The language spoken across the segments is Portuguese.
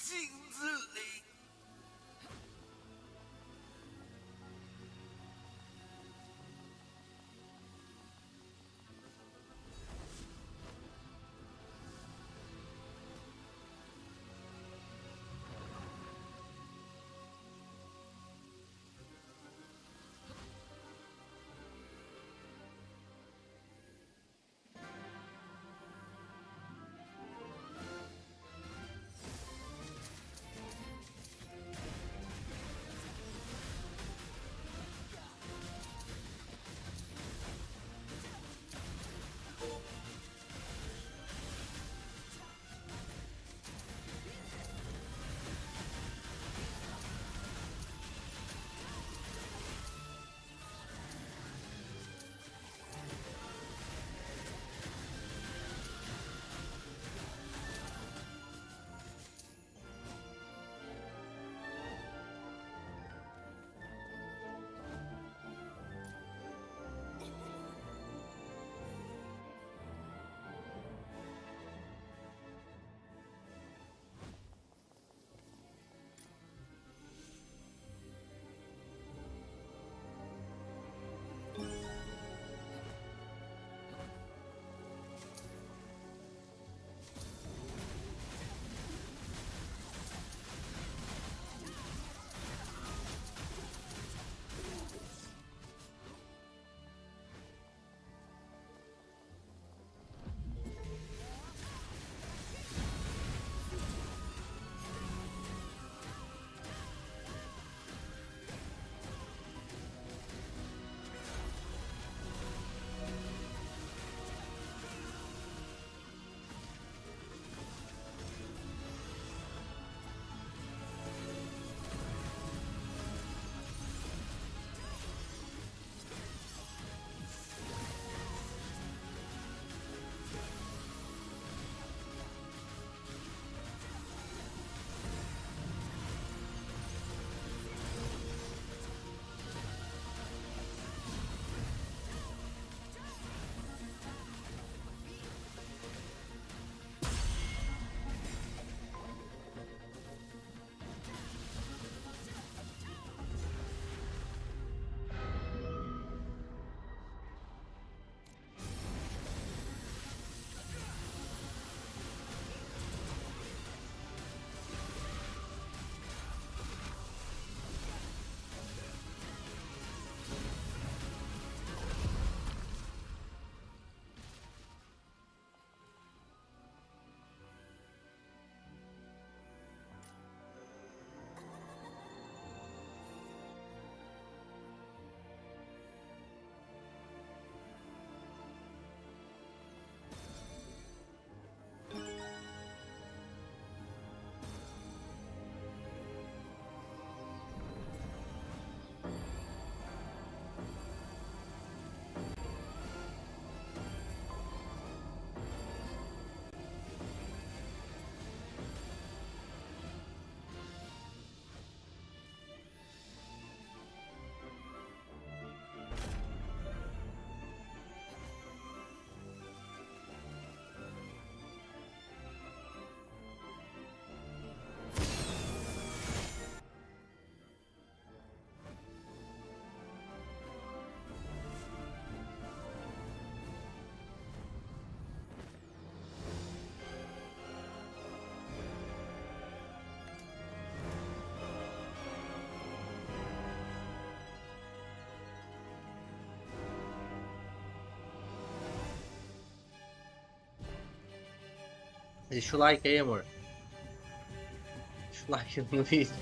镜子里。Deixa o like aí, amor. Deixa o like no vídeo.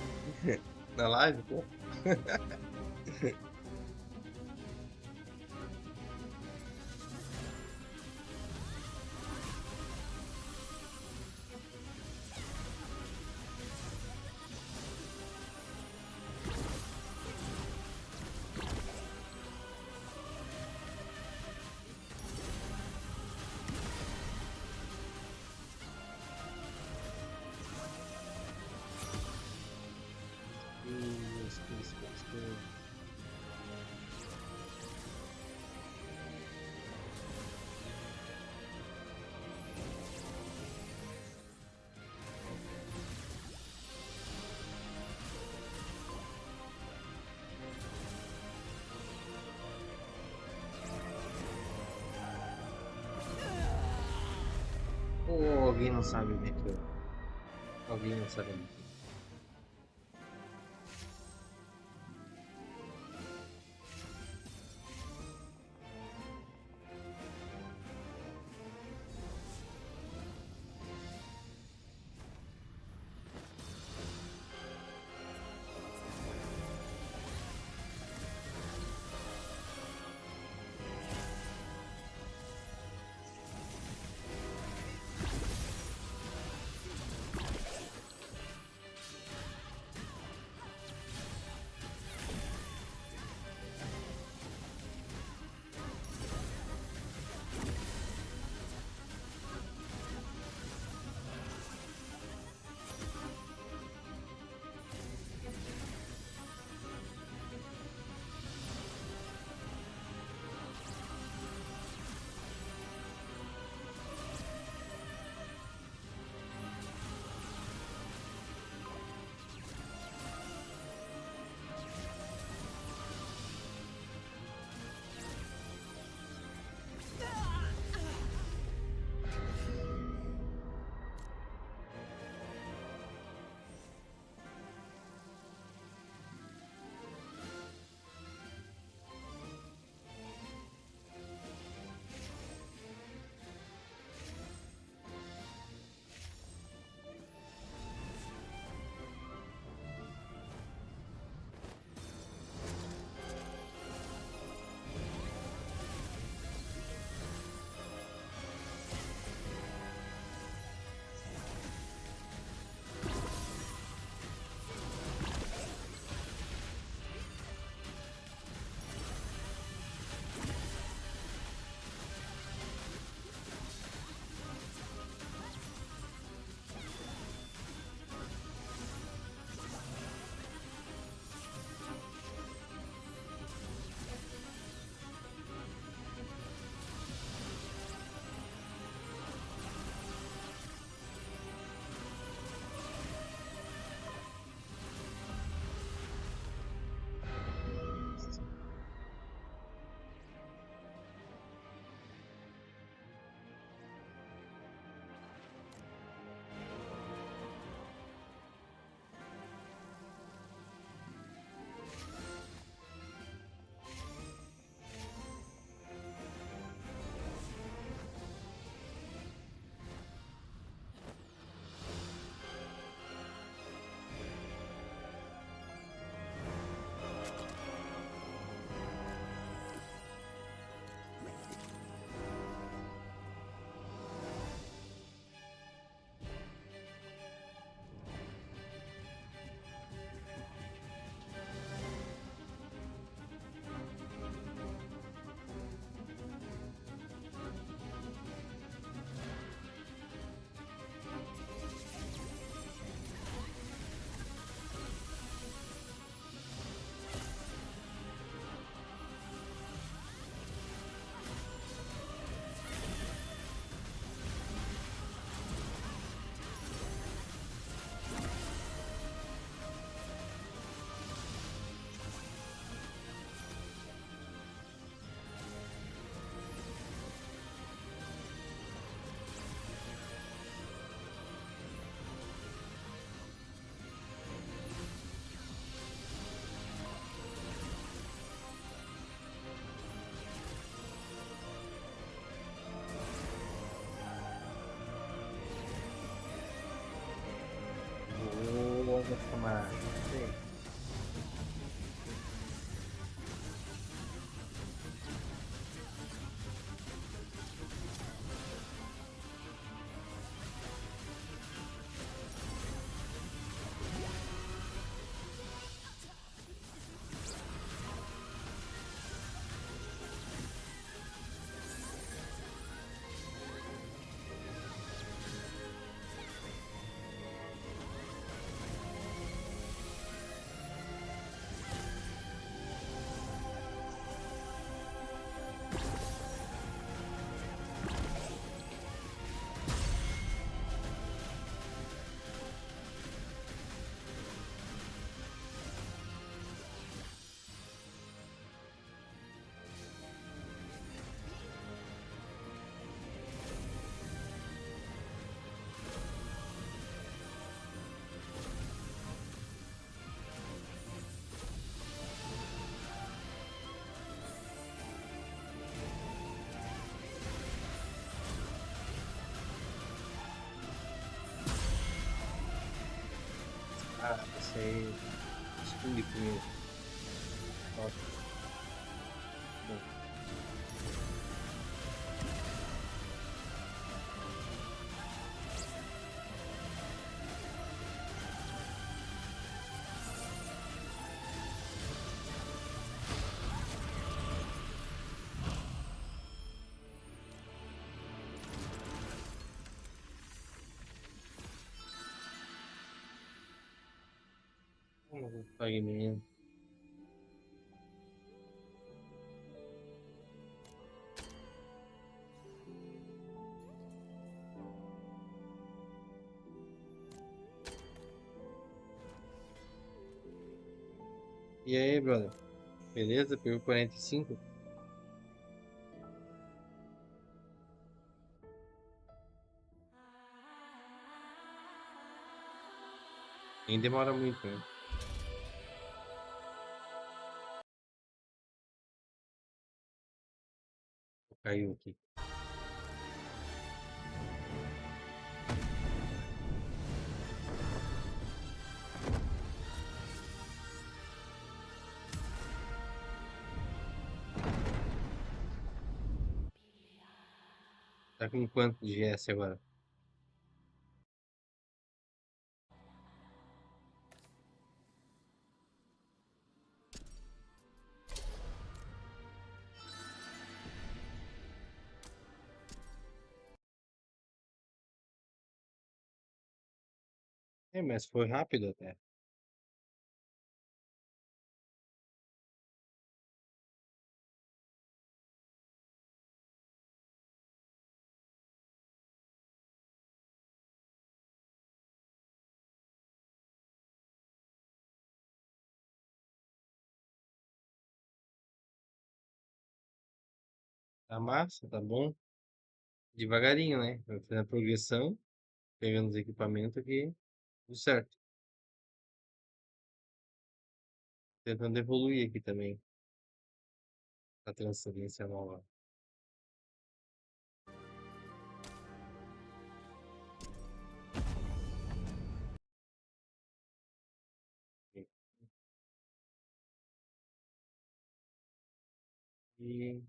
Na live, pô. Isso. Alguém não sabe onde é que eu. Alguém não sabe onde é que eu. Ô, meu camarada. Sei. Ah, esse aí. Esconde primeiro. Ó, bom. Fragmento. E aí, brother? Beleza? Pegou 45? Nem demora muito, né? Caiu aqui. Tá com quanto de GS agora? É, mas foi rápido até. Tá massa, tá bom. Devagarinho, né? Vai fazendo a progressão, pegando os equipamentos aqui, tudo certo. Tentando evoluir aqui também, a transcendência nova. E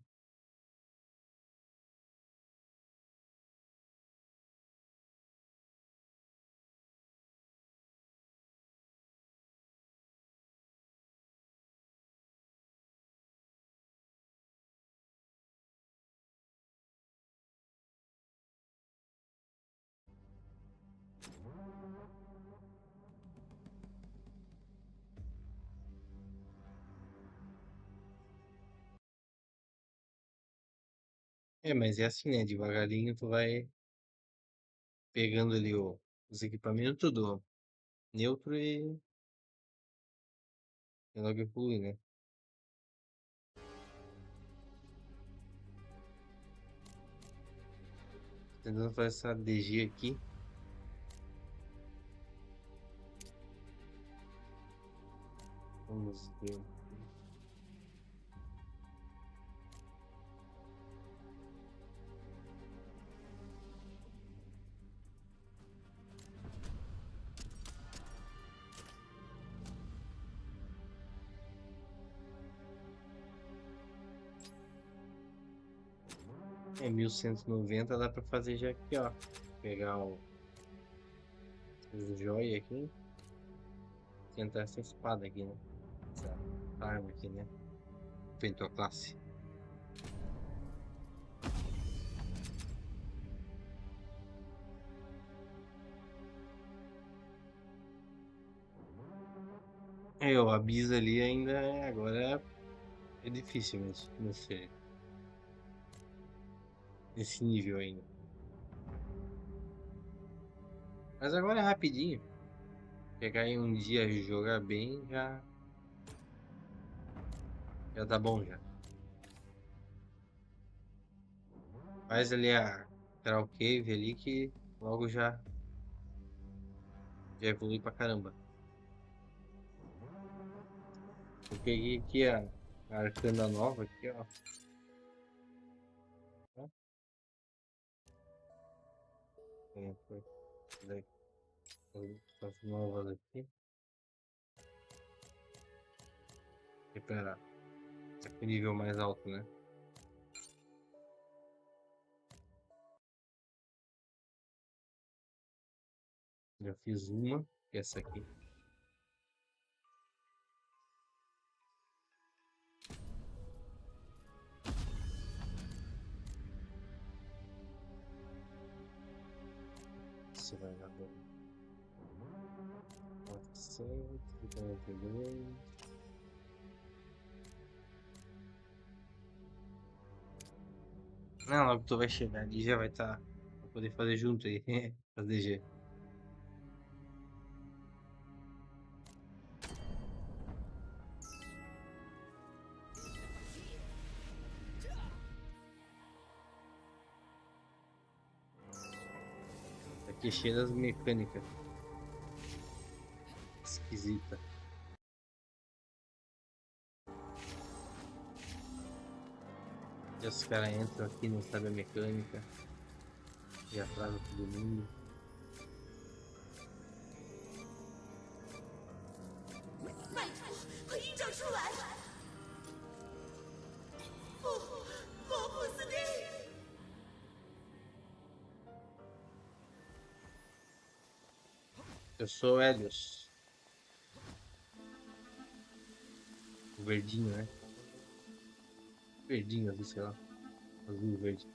é, mas é assim, né? Devagarinho tu vai pegando ali os equipamentos do neutro e logo evolui, né? Tentando fazer essa DG aqui. Vamos ver. É 1190 dá pra fazer já aqui, ó. Pegar o joia aqui. Tentar essa espada aqui, né? Essa arma aqui, né? Feito a classe. É, o Abyss ali ainda agora é difícil mesmo. Nesse nível ainda. Mas agora é rapidinho. Pegar em um dia e jogar bem já tá bom já. Faz ali a Crow Cave ali que logo já evolui pra caramba. Eu peguei aqui a Arcana nova aqui, ó. Ó, foi as novas aqui. pra o nível mais alto, né? Já fiz uma, que é essa aqui. Isso vai dar bom. 442. Não, logo tu vai chegar ali já vai estar. Vai poder fazer junto aí. Fazer G. Aqui é cheio das mecânicas. Esquisita. E os caras entram aqui, não sabem a mecânica. E atrasa todo mundo. 拜托，快依照出来！不，霍普斯蒂！ Eu sou o Helios. O verdinho, né? Verdinho, azul, sei lá. Azul e verde.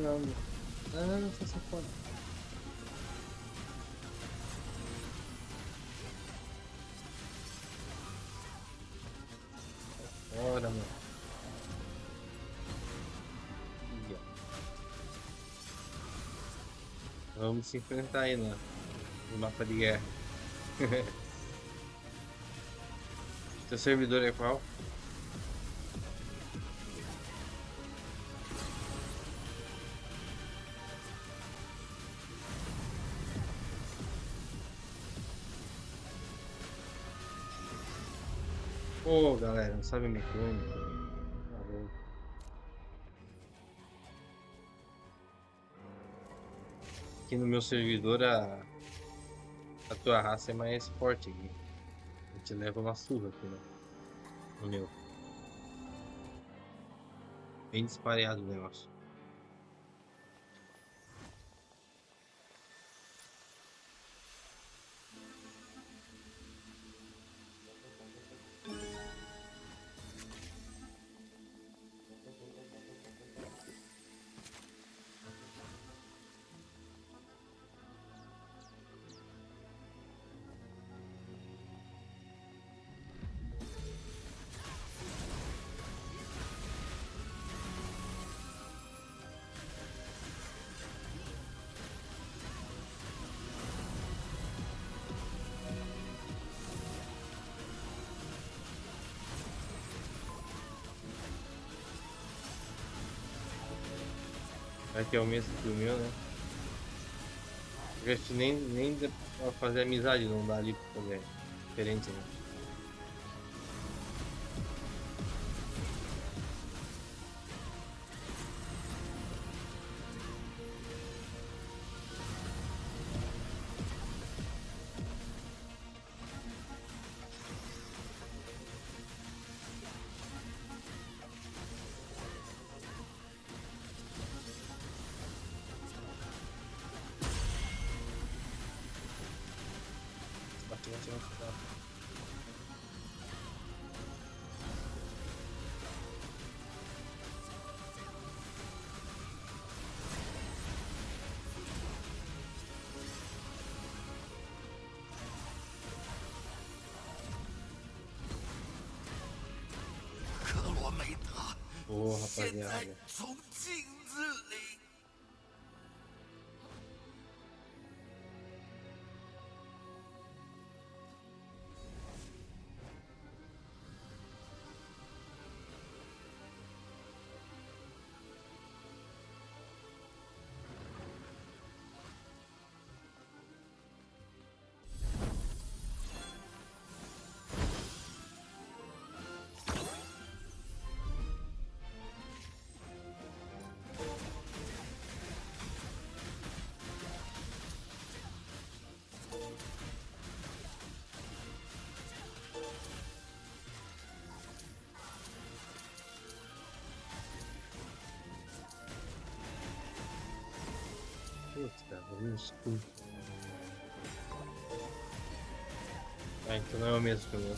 Não, não, não, sai fora. Bora, mano. Ih, ó. Vamos se enfrentar aí no mapa de guerra. Teu servidor é qual? Pô, galera, não sabe mecânica. Tá louco. Aqui no meu servidor a tua raça é mais forte aqui. A gente leva uma surra aqui, né? No meu. Bem dispareado o negócio. Aqui é o mesmo que o meu, né? Porque a gente nem dá pra fazer amizade, não dá ali pra fazer diferente, né? Bate, bate, bate, bate. Ô, rapaziada. 从镜子里。escuro. Ah, então não é o mesmo que o meu.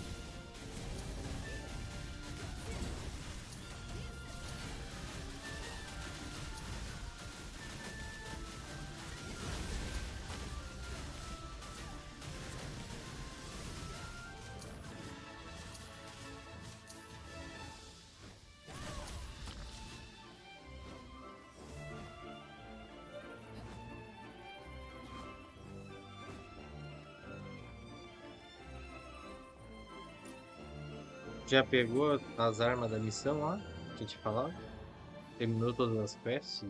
Já pegou as armas da missão lá? Que eu te falava? Terminou todas as quests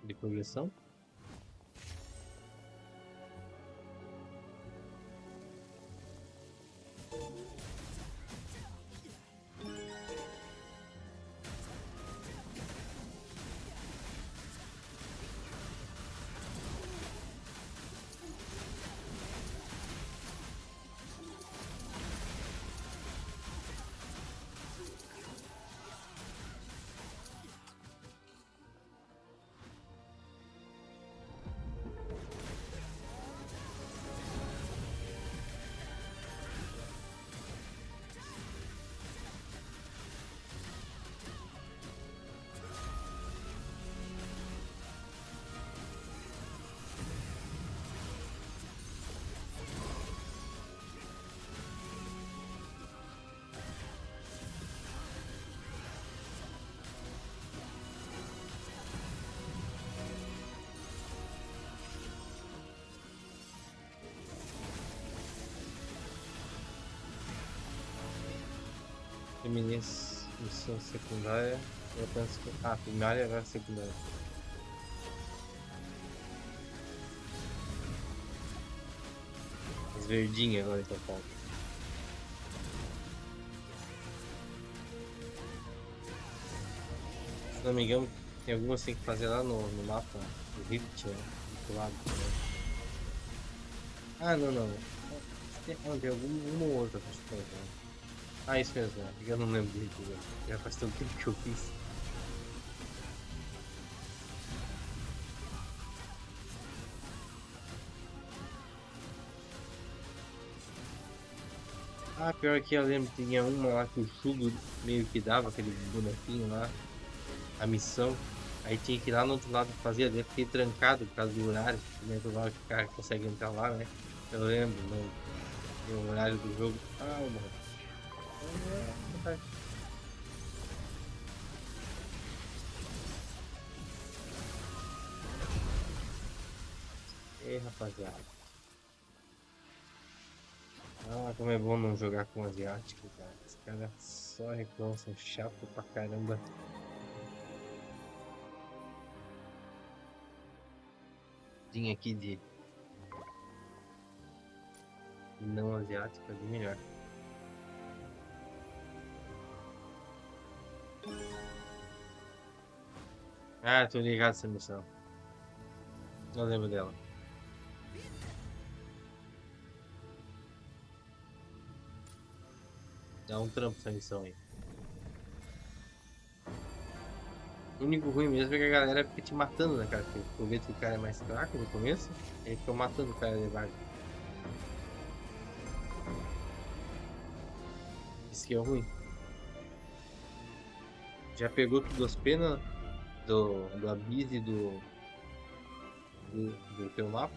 de progressão? Terminei missão secundária. Eu penso que. Ah, primária e agora secundária. As verdinhas agora então falta. Se não me engano, tem algumas que tem que fazer lá no mapa do Rift, né? Do lado também. Ah, não. Tem alguma ou outra pra fazer. Ah, isso mesmo, né? Eu não lembro direito agora. Já faz tanto tempo que eu fiz. Ah, pior que eu lembro que tinha uma lá que o Shugo meio que dava aquele bonequinho lá, a missão. Aí tinha que ir lá no outro lado fazer, daí eu fiquei trancado por causa do horário, né? Do lado que o cara consegue entrar lá, né? Eu lembro, no horário do jogo. Ah, mano. Ei, rapaziada. Ah, como é bom não jogar com asiático, cara. Os caras só reclamam, são chato pra caramba. Tinha aqui de não asiático é de melhor. Ah, tô ligado essa missão. Não lembro dela. Dá um trampo essa missão aí. O único ruim mesmo é que a galera fica te matando, né, cara? Porque aproveita que o cara é mais fraco no começo, e aí fica matando o cara de vaga. Isso que é ruim. Já pegou todas as penas do Abyss e do teu mapa?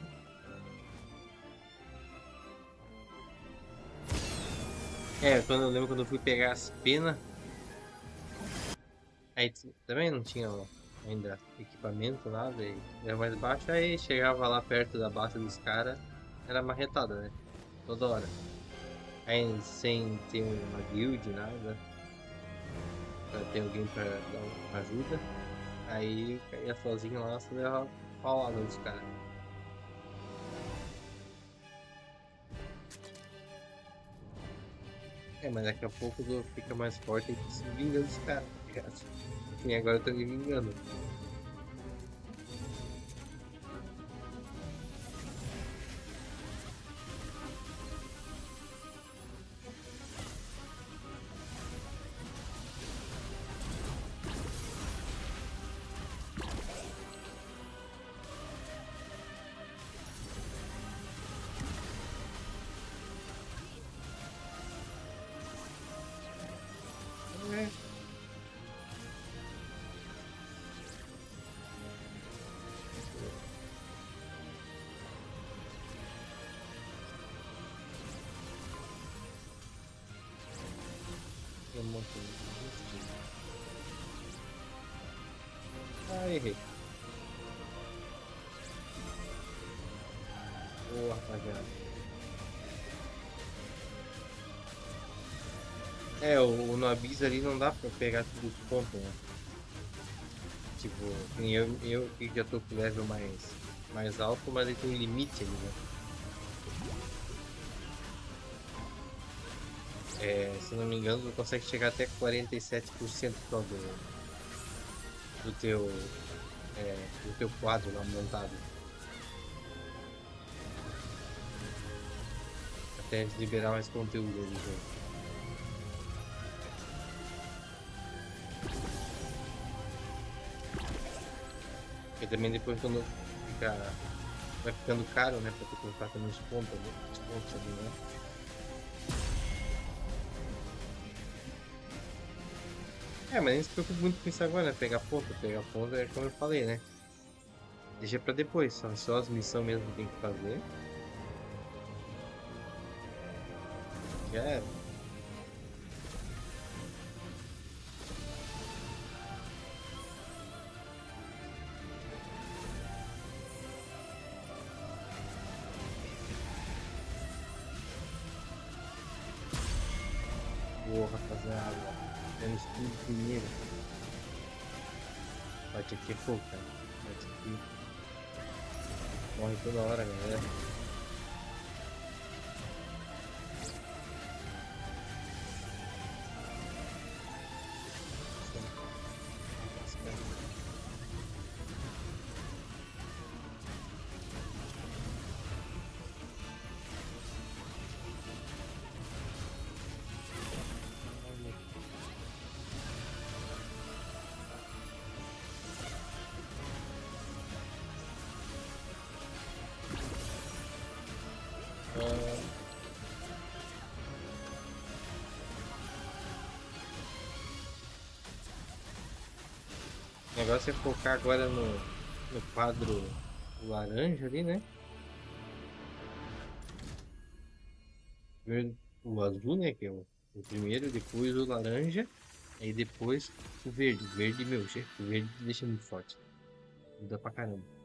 É, quando eu lembro quando eu fui pegar as penas, aí também não tinha ainda equipamento, nada, e era mais baixo, aí chegava lá perto da base dos caras, era marretada, né? Toda hora. Aí sem ter uma guild, nada, pra ter alguém pra dar uma ajuda, aí caía sozinho lá, você levava paulada dos caras. É, mas daqui a pouco fica mais forte e se vinga dos caras, tá ligado? E agora eu tô me vingando. ponto. Ah, errei. Boa, rapaziada. O Nobis ali não dá pra pegar todos os pontos, né? Tipo, que nem eu que já tô com o level mais alto, mas ele tem um limite ali, né? Se não me engano, tu consegue chegar até 47% só do teu, do teu quadro lá montado. Até liberar mais conteúdo ali, né? Porque também depois quando vai ficando caro, né? Pra tu comprar também os pontos ali, né? Mas nem se preocupe muito com isso agora, né? Pegar ponto é como eu falei, né? Deixa pra depois, só as missões mesmo que tem que fazer. Já era. Boa, rapaziada. Temos tudo primeiro. Bate aqui é fogo, cara. Bate aqui. Morre toda hora, galera. O negócio é focar agora no quadro laranja ali, né? Primeiro o azul, né? Que é o primeiro, depois o laranja, aí depois o verde. O verde, meu, o verde deixa muito forte. Muda pra caramba.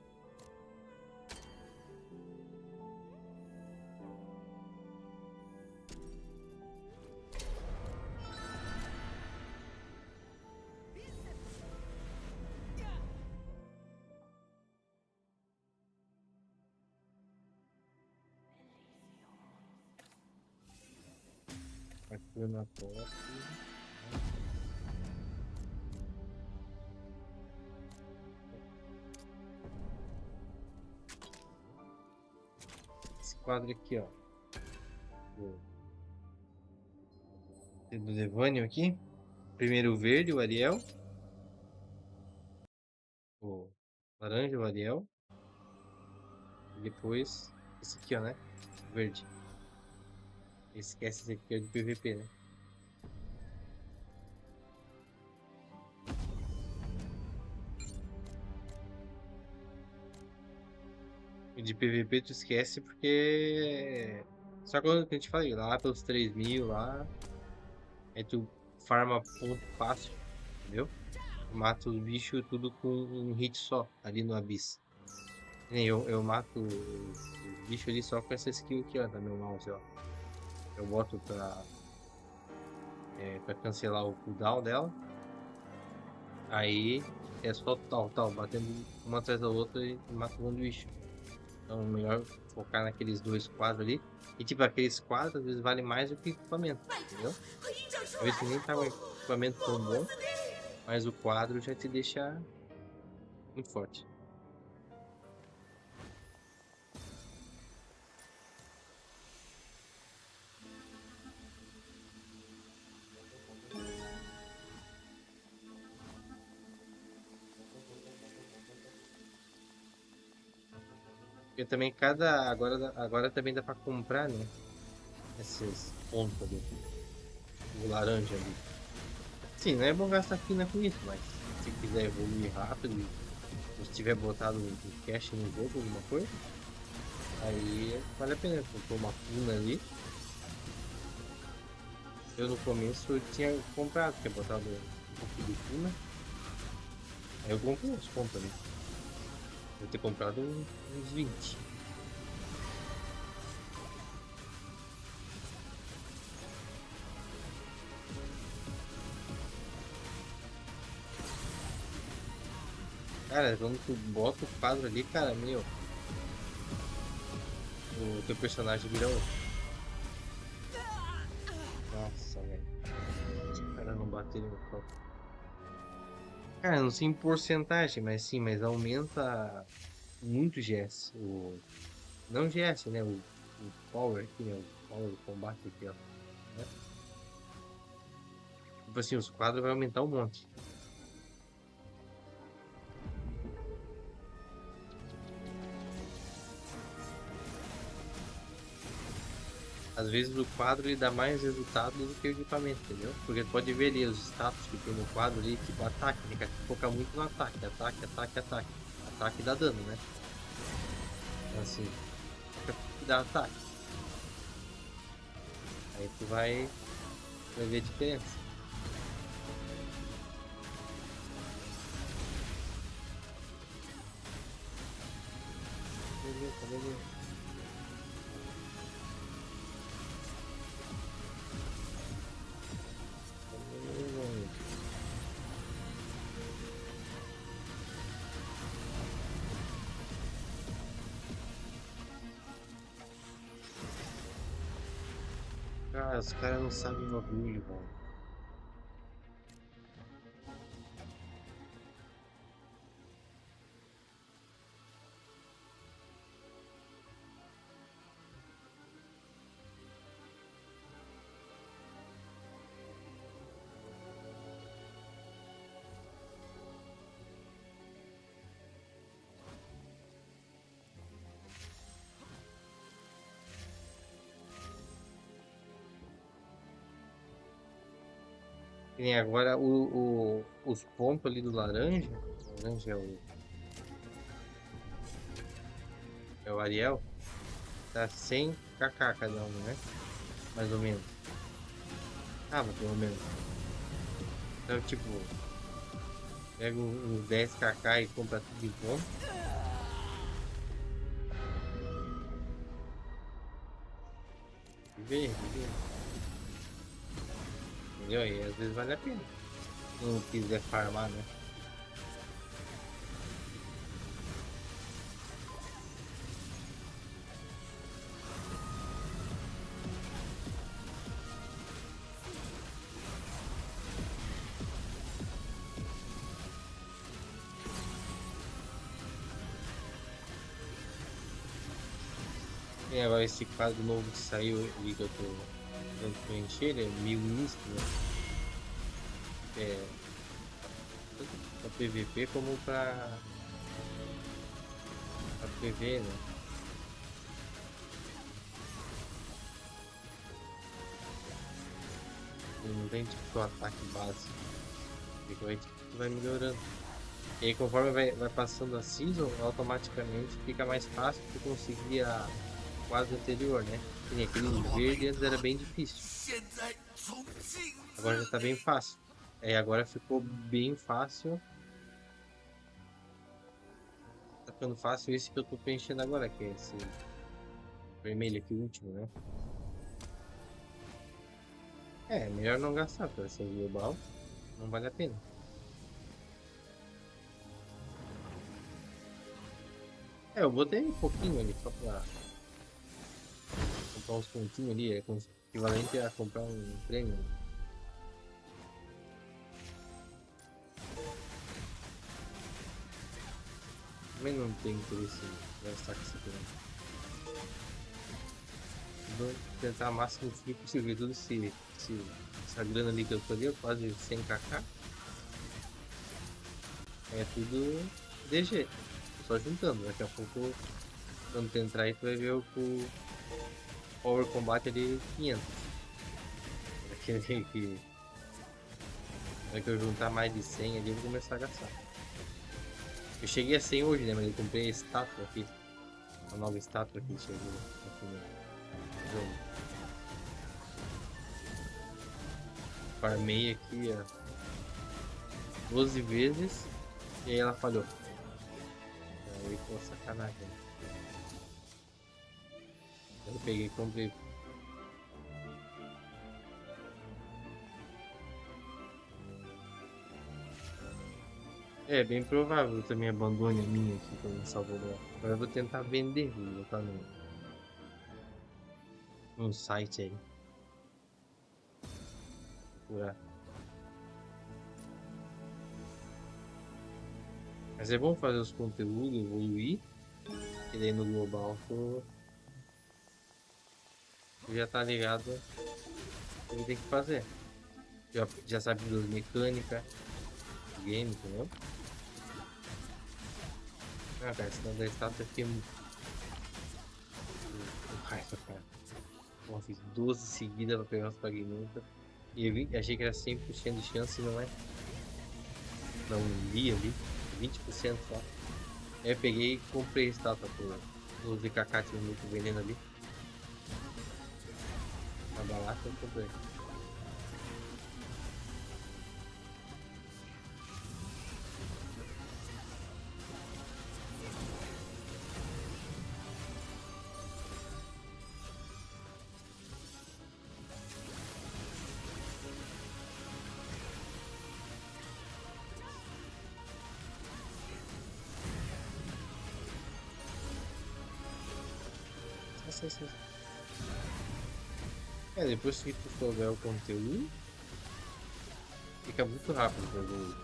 Aqui na top. Esse quadro aqui, ó. Do Devânio aqui. Primeiro o verde, o Ariel. O laranja, o Ariel. E depois esse aqui, ó, né? O verde. Esquece esse aqui, é de PVP, né? O de PVP tu esquece porque. Só quando a gente fala lá pelos 3.000 lá. Aí tu farma ponto fácil, entendeu? Mata os bichos tudo com um hit só ali no Abyss. Nem eu mato os bichos ali só com essa skill aqui, ó, da meu mouse, ó. Eu boto pra cancelar o cooldown dela. Aí é só tal, batendo uma atrás da outra e matando o bicho. Então, melhor focar naqueles dois quadros ali. E tipo, aqueles quadros às vezes valem mais do que equipamento, entendeu? 快印证出 Às 来 vezes！nem tá com equipamento 我 tão 不 bom, 死你！ mas o quadro já te deixa muito forte. Porque também agora também dá pra comprar, né? Esses pontos ali. O laranja ali. Sim, não é bom gastar fina com isso, mas se quiser evoluir rápido e se tiver botado um cash no jogo, alguma coisa, aí vale a pena. Comprou uma funa ali. Eu no começo tinha comprado, tinha botado um pouco de cuna. Aí eu comprei uns pontos ali. Vou ter comprado uns 20. Cara, quando tu bota o quadro ali, cara, meu, o teu personagem vira outro. Nossa, velho. Os caras não bateram no copo. Cara, não sei em porcentagem, mas sim, mas aumenta muito o GS. Não o GS, né? O Power aqui, né? O Power do combate aqui, ó. Né? Tipo assim, os quadros vai aumentar um monte. Às vezes o quadro ele dá mais resultado do que o equipamento, entendeu? Porque tu pode ver ali os status que tem no quadro ali, tipo ataque, tem que focar muito no ataque, ataque, ataque, ataque. Ataque dá dano, né? Então, assim, foca que dá ataque. Aí tu vai ver a diferença. Beleza, beleza. Beleza. Cara, os caras não sabem o bagulho, velho. Que nem agora os pontos ali do laranja. Laranja é o Ariel. Tá 100 kk cada um, né? Mais ou menos. Ah, mas pelo menos. Então, tipo, pega uns 10 kk e compra tudo de ponto. E vê, entendeu? E às vezes vale a pena. Se não quiser farmar, né? E agora esse quadro novo que saiu e que eu tô tentando preencher, ele é meio misto, né? É, tanto pra PVP como pra PV, né? Ele não tem tipo o ataque base. Fica vai, tipo, vai melhorando. E aí conforme vai passando a season, automaticamente fica mais fácil de conseguir a quadro anterior, né? Que nem aquele verde antes era bem difícil. 现在从镜 Agora 子 já tá bem 里 fácil. É, agora ficou bem fácil. Tá ficando fácil esse que eu tô preenchendo agora, que é esse vermelho aqui, o último, né? É, melhor não gastar, para ser global, não vale a pena. É, eu botei um pouquinho ali, só pra comprar uns pontinhos ali, é equivalente a comprar um prêmio. Também não tem interesse em gastar com isso aqui, não. Vou tentar o máximo de possível, tudo essa grana ali que eu tô ali, quase 100 kk, é tudo DG, só juntando, daqui a pouco, quando tu entrar aí, tu vai ver o Power Combat ali 500. Aquele que na hora que eu juntar mais de 100 ali, eu vou começar a gastar. Eu cheguei a 100 hoje, né? Mas eu comprei a estátua aqui. A nova estátua que chegou aqui no jogo. farmei aqui, ó, 12 vezes e aí ela falhou. Aí pô, sacanagem. Eu peguei e comprei. É bem provável que eu também abandone a minha aqui quando eu salvo dela. Agora eu vou tentar vender, vou botar num site aí. Procurar. Mas é bom fazer os conteúdos, evoluir. E daí no global tu já tá ligado o que tem que fazer. Já sabe das mecânicas do game, entendeu? Ah, cara, senão da estátua aqui é muito raiva, cara. Pô, fiz 12 seguidas pra pegar os fragmentos. E eu achei que era 100% de chance, não é? Não li ali, 20% só. Aí eu peguei e comprei a estátua por 12 kk muito vendendo ali. Na balada eu comprei. Sim. É, depois que tu souber o conteúdo, fica muito rápido pra evoluir.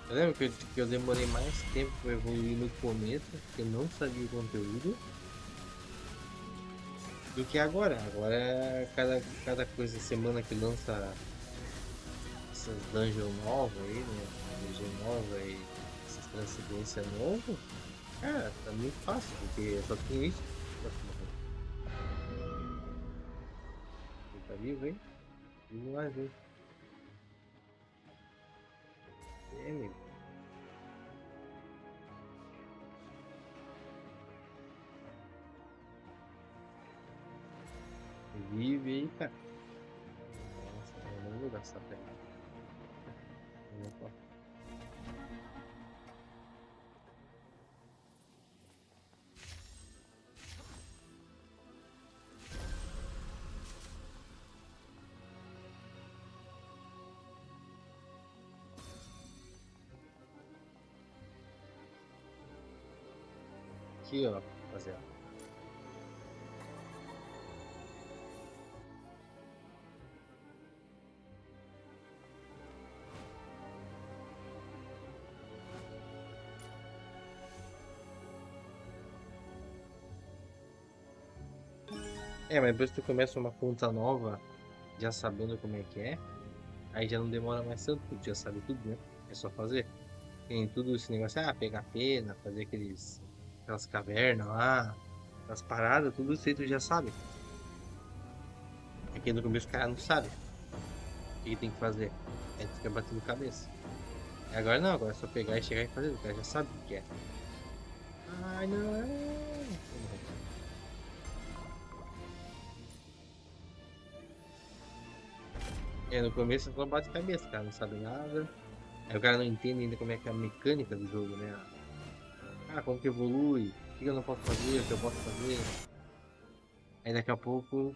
Eu lembro que eu demorei mais tempo pra evoluir no começo, porque eu não sabia o conteúdo, do que agora. Agora, cada coisa, semana que lança essas dungeons novas aí, né? Dungeon nova e essas transcendências novas, cara, tá muito fácil, porque só tem isso. Ele tá vivo, hein? Vivo mais vezes. É, amigo. Vive aí, cara. Nossa, eu não vou gastar pra ele. Eu não posso. Aqui, ó, rapaziada. É, mas depois que tu começa uma conta nova, já sabendo como é que é, aí já não demora mais tanto, porque tu já sabe tudo, né? É só fazer. Tem tudo esse negócio, pegar pena, fazer aquelas cavernas lá, as paradas, tudo isso aí tu já sabe. Aqui no começo o cara não sabe o que tem que fazer. Aí tu fica batendo cabeça. Agora não, agora é só pegar e chegar e fazer, o cara já sabe o que é. Ai, não. É, no começo só bate cabeça, o cara não sabe nada. Aí o cara não entende ainda como é que é a mecânica do jogo, né? Como que evolui? O que eu não posso fazer? O que eu posso fazer? Aí daqui a pouco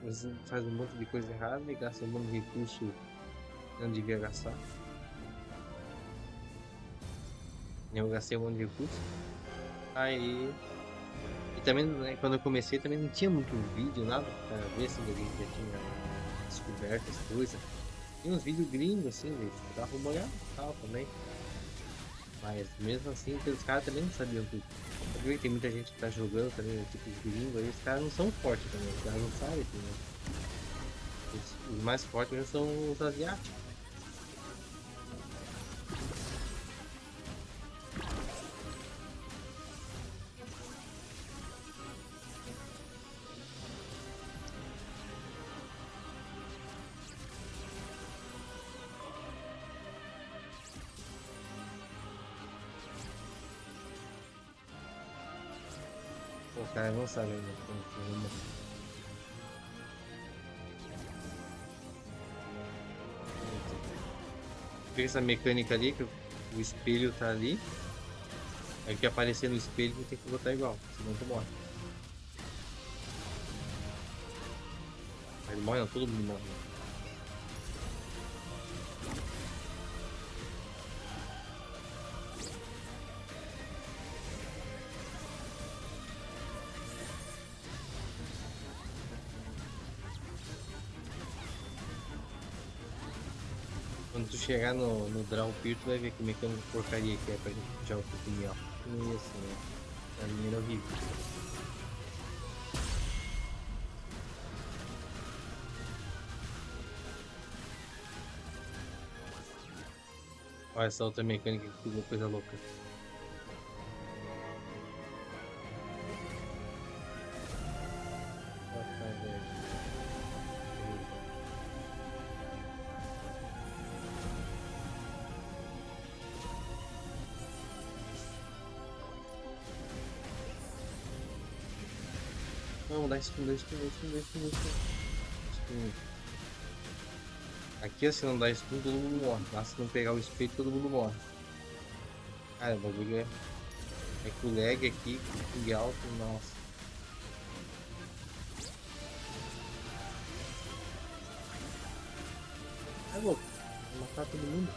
você faz um monte de coisa errada e gasta um monte de recurso que não devia gastar. Eu gastei um monte de recurso. Aí. E também, né, quando eu comecei, também não tinha muito vídeo, nada, pra ver se alguém já tinha descoberto as coisas. Tinha uns vídeos gringos, assim, dava uma olhada e tal também. Mas mesmo assim, os caras também não sabiam tudo. Eu vi que tem muita gente que tá jogando também, tipo os gringos aí, os caras não são fortes também, os caras não sabem, né? Os mais fortes mesmo são os asiáticos. Os caras não sabem, né? Tem essa mecânica ali que o espelho tá ali. Aí o que aparecer no espelho tu tem que botar igual, senão tu morre. Mas morre não, todo mundo morre. Quando tu chegar no Draw Pier, tu vai ver que mecânica porcaria que é pra gente já o opinião. Isso, né? A minha era horrível. Olha essa outra mecânica que ficou coisa louca. Rapaz, velho. Não, dá stun, dá stun, dá stun, dá stun, dá stun. Stun. Aqui, se não dá stun, todo mundo morre. Lá, se não pegar o espelho, todo mundo morre. Cara, o bagulho é que o lag aqui, o ping alto, nossa. É louco, vai matar todo mundo.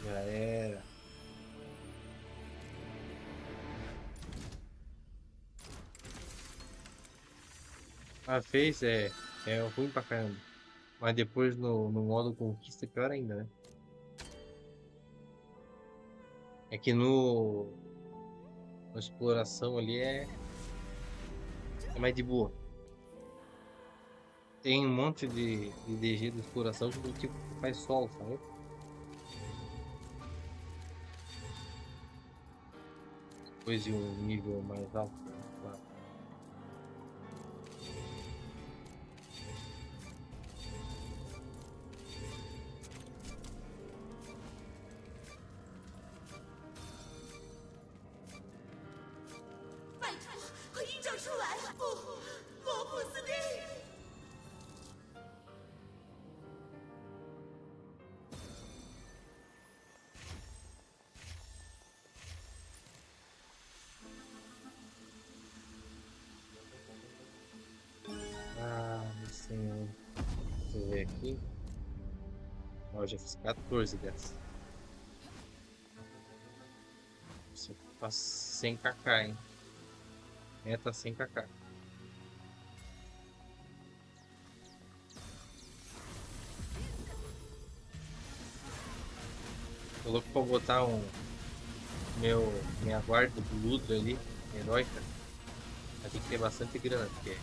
Já era. Ah, fez, é ruim pra caramba. Mas depois no modo conquista é pior ainda, né? É que na exploração ali é mais de boa. Tem um monte de DG de exploração que do tipo faz sol, sabe? Depois de um nível mais alto, né? Claro.拜托，快印证出来！不，罗布斯蒂！Ah, senhor. Deixa eu ver aqui. Ó, eu já fiz 14 dessas. Você tá 100 kk, hein? Meta 100 kk. Tô louco pra botar minha guarda do Ludo ali, heróica. Vai ter que ter bastante grana, porque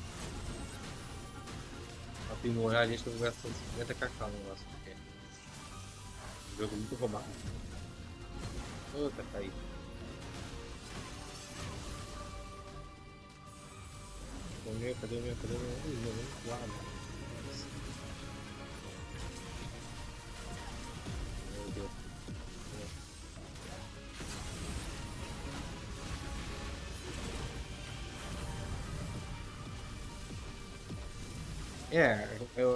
pra aprimorar ali acho que eu vou gastar uns 50 kk no negócio, porque é um jogo muito roubado. Outra caída. Cadê o meu? Cadê o meu? Cadê o meu? Ih, meu, vamos voar, mano. Meu Deus.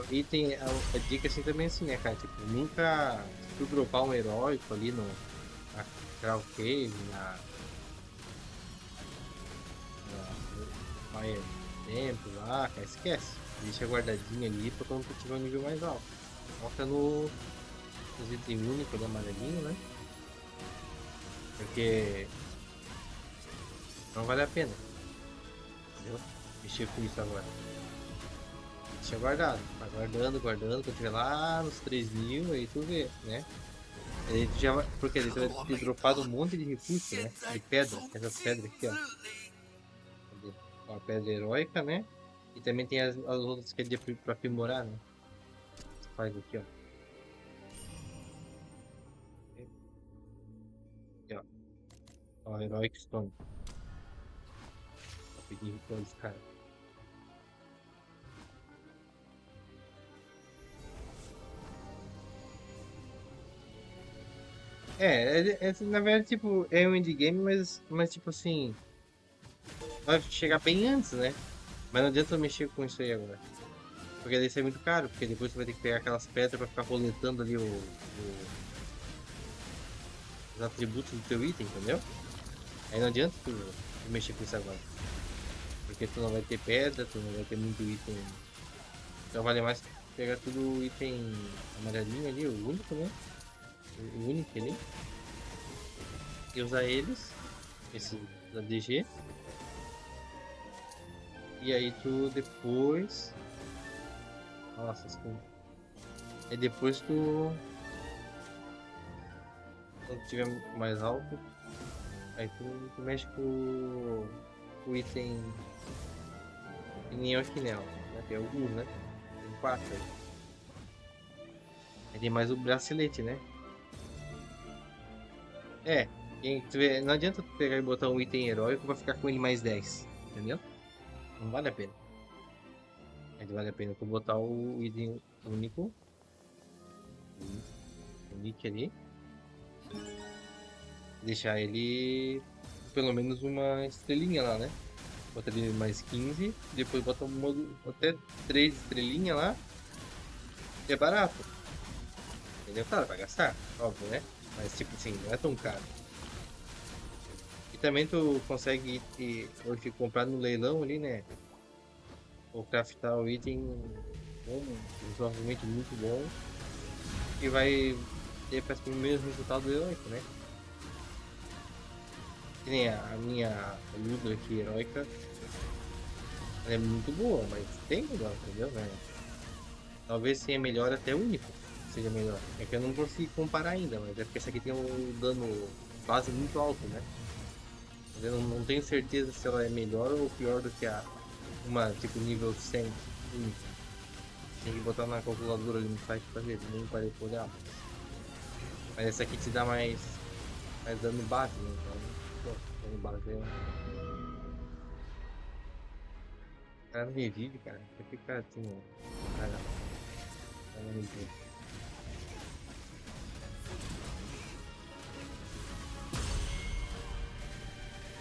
E tem a dica assim também assim, né, cara? Tipo, nunca. Se tu dropar um heróico ali na Crow Cave, no Fire Temple lá, cara, esquece. Deixa guardadinho ali pra quando tu tiver um nível mais alto. Foca nos itens únicos do amarelinho, né? Porque não vale a pena, entendeu? Mexer com isso agora. Deixa guardado, vai guardando, guardando, quando tiver lá nos 3.000, aí tu vê, né? Aí tu já vai, porque aí tu vai ter dropado um monte de recurso, 现 né? 在 De pedra, 从 essas 镜 pedras aqui, 子 ó. 里。 Cadê? Ó, a pedra heróica, né? E também tem as outras que é pra aprimorar, né? Você faz aqui, ó. Aqui, ó. Ó, Heroic Stone. Rapidinho com os caras. Na verdade, tipo, é um indie game, mas tipo assim, vai chegar bem antes, né? Mas não adianta eu mexer com isso aí agora. Porque daí isso é muito caro, porque depois você vai ter que pegar aquelas pedras pra ficar roletando ali os atributos do teu item, entendeu? Aí não adianta tu mexer com isso agora. Porque tu não vai ter pedra, tu não vai ter muito item. Então vale mais pegar tudo o item amarelinho ali, o único, né? O único ali. E usar eles, esse da DG. E aí tu depois. Nossa, assim. E depois quando tiver mais alto, aí tu mexe com o item Ninhoquinel, né? Tem alguns, né? Tem quatro aí. Aí tem mais o bracelete, né? É, não adianta tu pegar e botar um item heróico pra ficar com ele mais 10, entendeu? Não vale a pena. Aí vale a pena tu botar o item único, o nick ali, deixar ele pelo menos uma estrelinha lá, né? Bota ele mais 15, depois bota até 3 estrelinhas lá, que é barato. Entendeu? Claro, vai gastar, óbvio, né? Mas tipo assim, não é tão caro. E também tu consegue hoje comprar no leilão ali, né? Ou craftar o item bom, provavelmente muito bom, que vai ter praticamente o mesmo resultado do heróico, né? Que nem a minha Ludra aqui, heróica, ela é muito boa, mas tem melhor, entendeu? Né? Talvez seja melhor até único, seja melhor. É que eu não consegui comparar ainda, mas é porque essa aqui tem um dano base muito alto, né? Mas eu não tenho certeza se ela é melhor ou pior do que uma tipo nível 100 único. Tem que botar na calculadora ali no site pra ver, nem parei pra olhar. Mas essa aqui te dá mais dano base, né? Então, pô, dano base é. O cara não revive, cara. Por que o cara tem. Cara, não revive.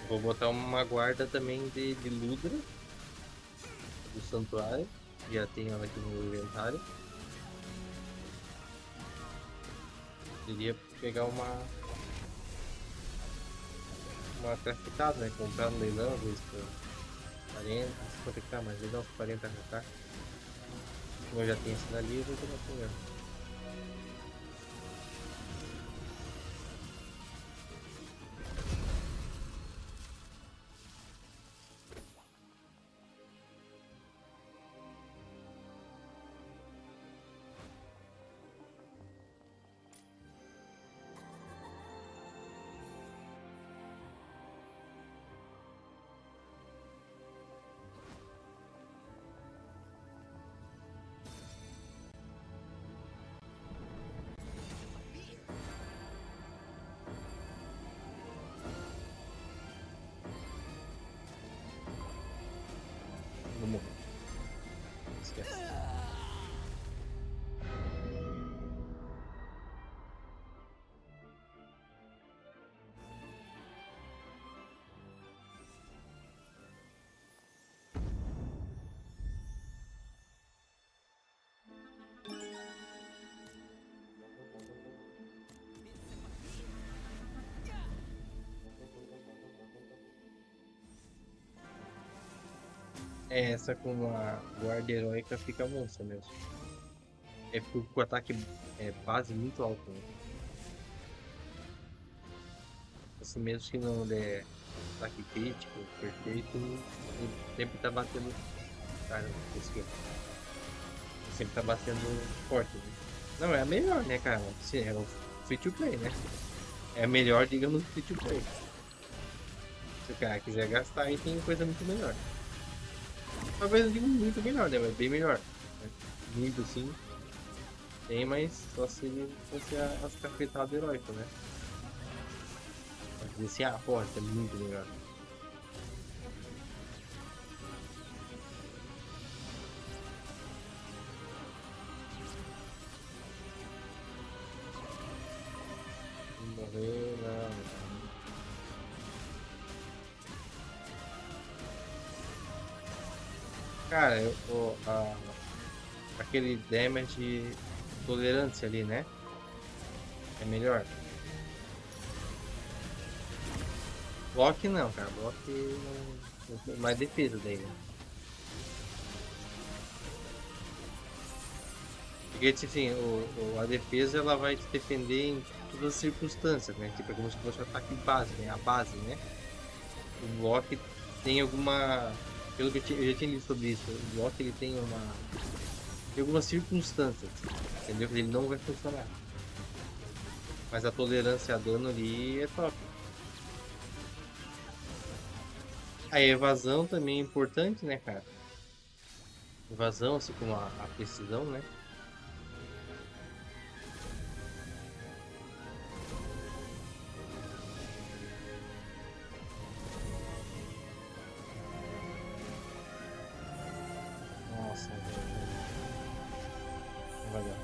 Vou botar uma guarda também de Ludra do santuário. Já tenho ela aqui no inventário. Queria pegar uma craftada, né? Comprar no leilão, às vezes por 40, 50k, mas leilão por 40k. Como eu já tenho esse dali, eu vou pegar primeiro. Vou morrer. Esquece. É, essa com a guarda heróica fica monstro mesmo. É porque o ataque base muito alto, né? Assim mesmo que não der ataque crítico, perfeito, ele sempre tá batendo. Cara, esqueci. Ele sempre tá batendo forte, né? Não, é a melhor, né, cara? Sim, é o free to play, né? É a melhor, digamos, free to play. Se o cara quiser gastar, aí tem coisa muito melhor. Talvez eu diga muito melhor, né? Mas bem melhor. Né? Muito sim. Tem, mas só se ele fosse as cafetadas heróicas, né? Mas dizer assim, ah, porra, isso é muito melhor. Cara, aquele damage tolerância ali, né? É melhor. Block não, cara. Block não. Mais defesa daí, né? Porque assim, a defesa ela vai te defender em todas as circunstâncias, né? Tipo, é como se fosse um ataque base, né? A base, né? O block tem alguma. Pelo que eu já tinha lido sobre isso, o block ele tem algumas circunstâncias, entendeu? Que ele não vai funcionar. Mas a tolerância a dano ali é top. A evasão também é importante, né, cara? Evasão, assim como a precisão, né? Nossa, velho. Não vai dar.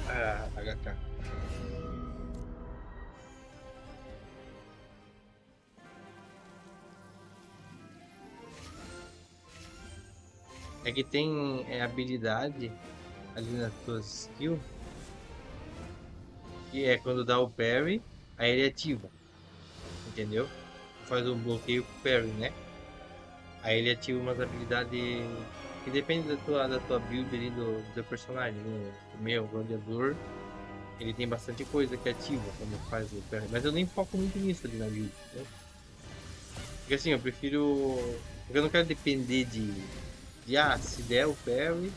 Ah, HK. É que tem habilidade ali nas suas skills, que é quando dá o parry, aí ele ativa, entendeu? Faz um bloqueio com o parry, né? Aí ele ativa umas habilidades que depende da tua build ali do teu personagem, né? O meu, o gladiador, ele tem bastante coisa que ativa quando faz o parry, mas eu nem foco muito nisso ali na build, né? Porque assim, eu prefiro. Porque eu não quero depender de se der o parry,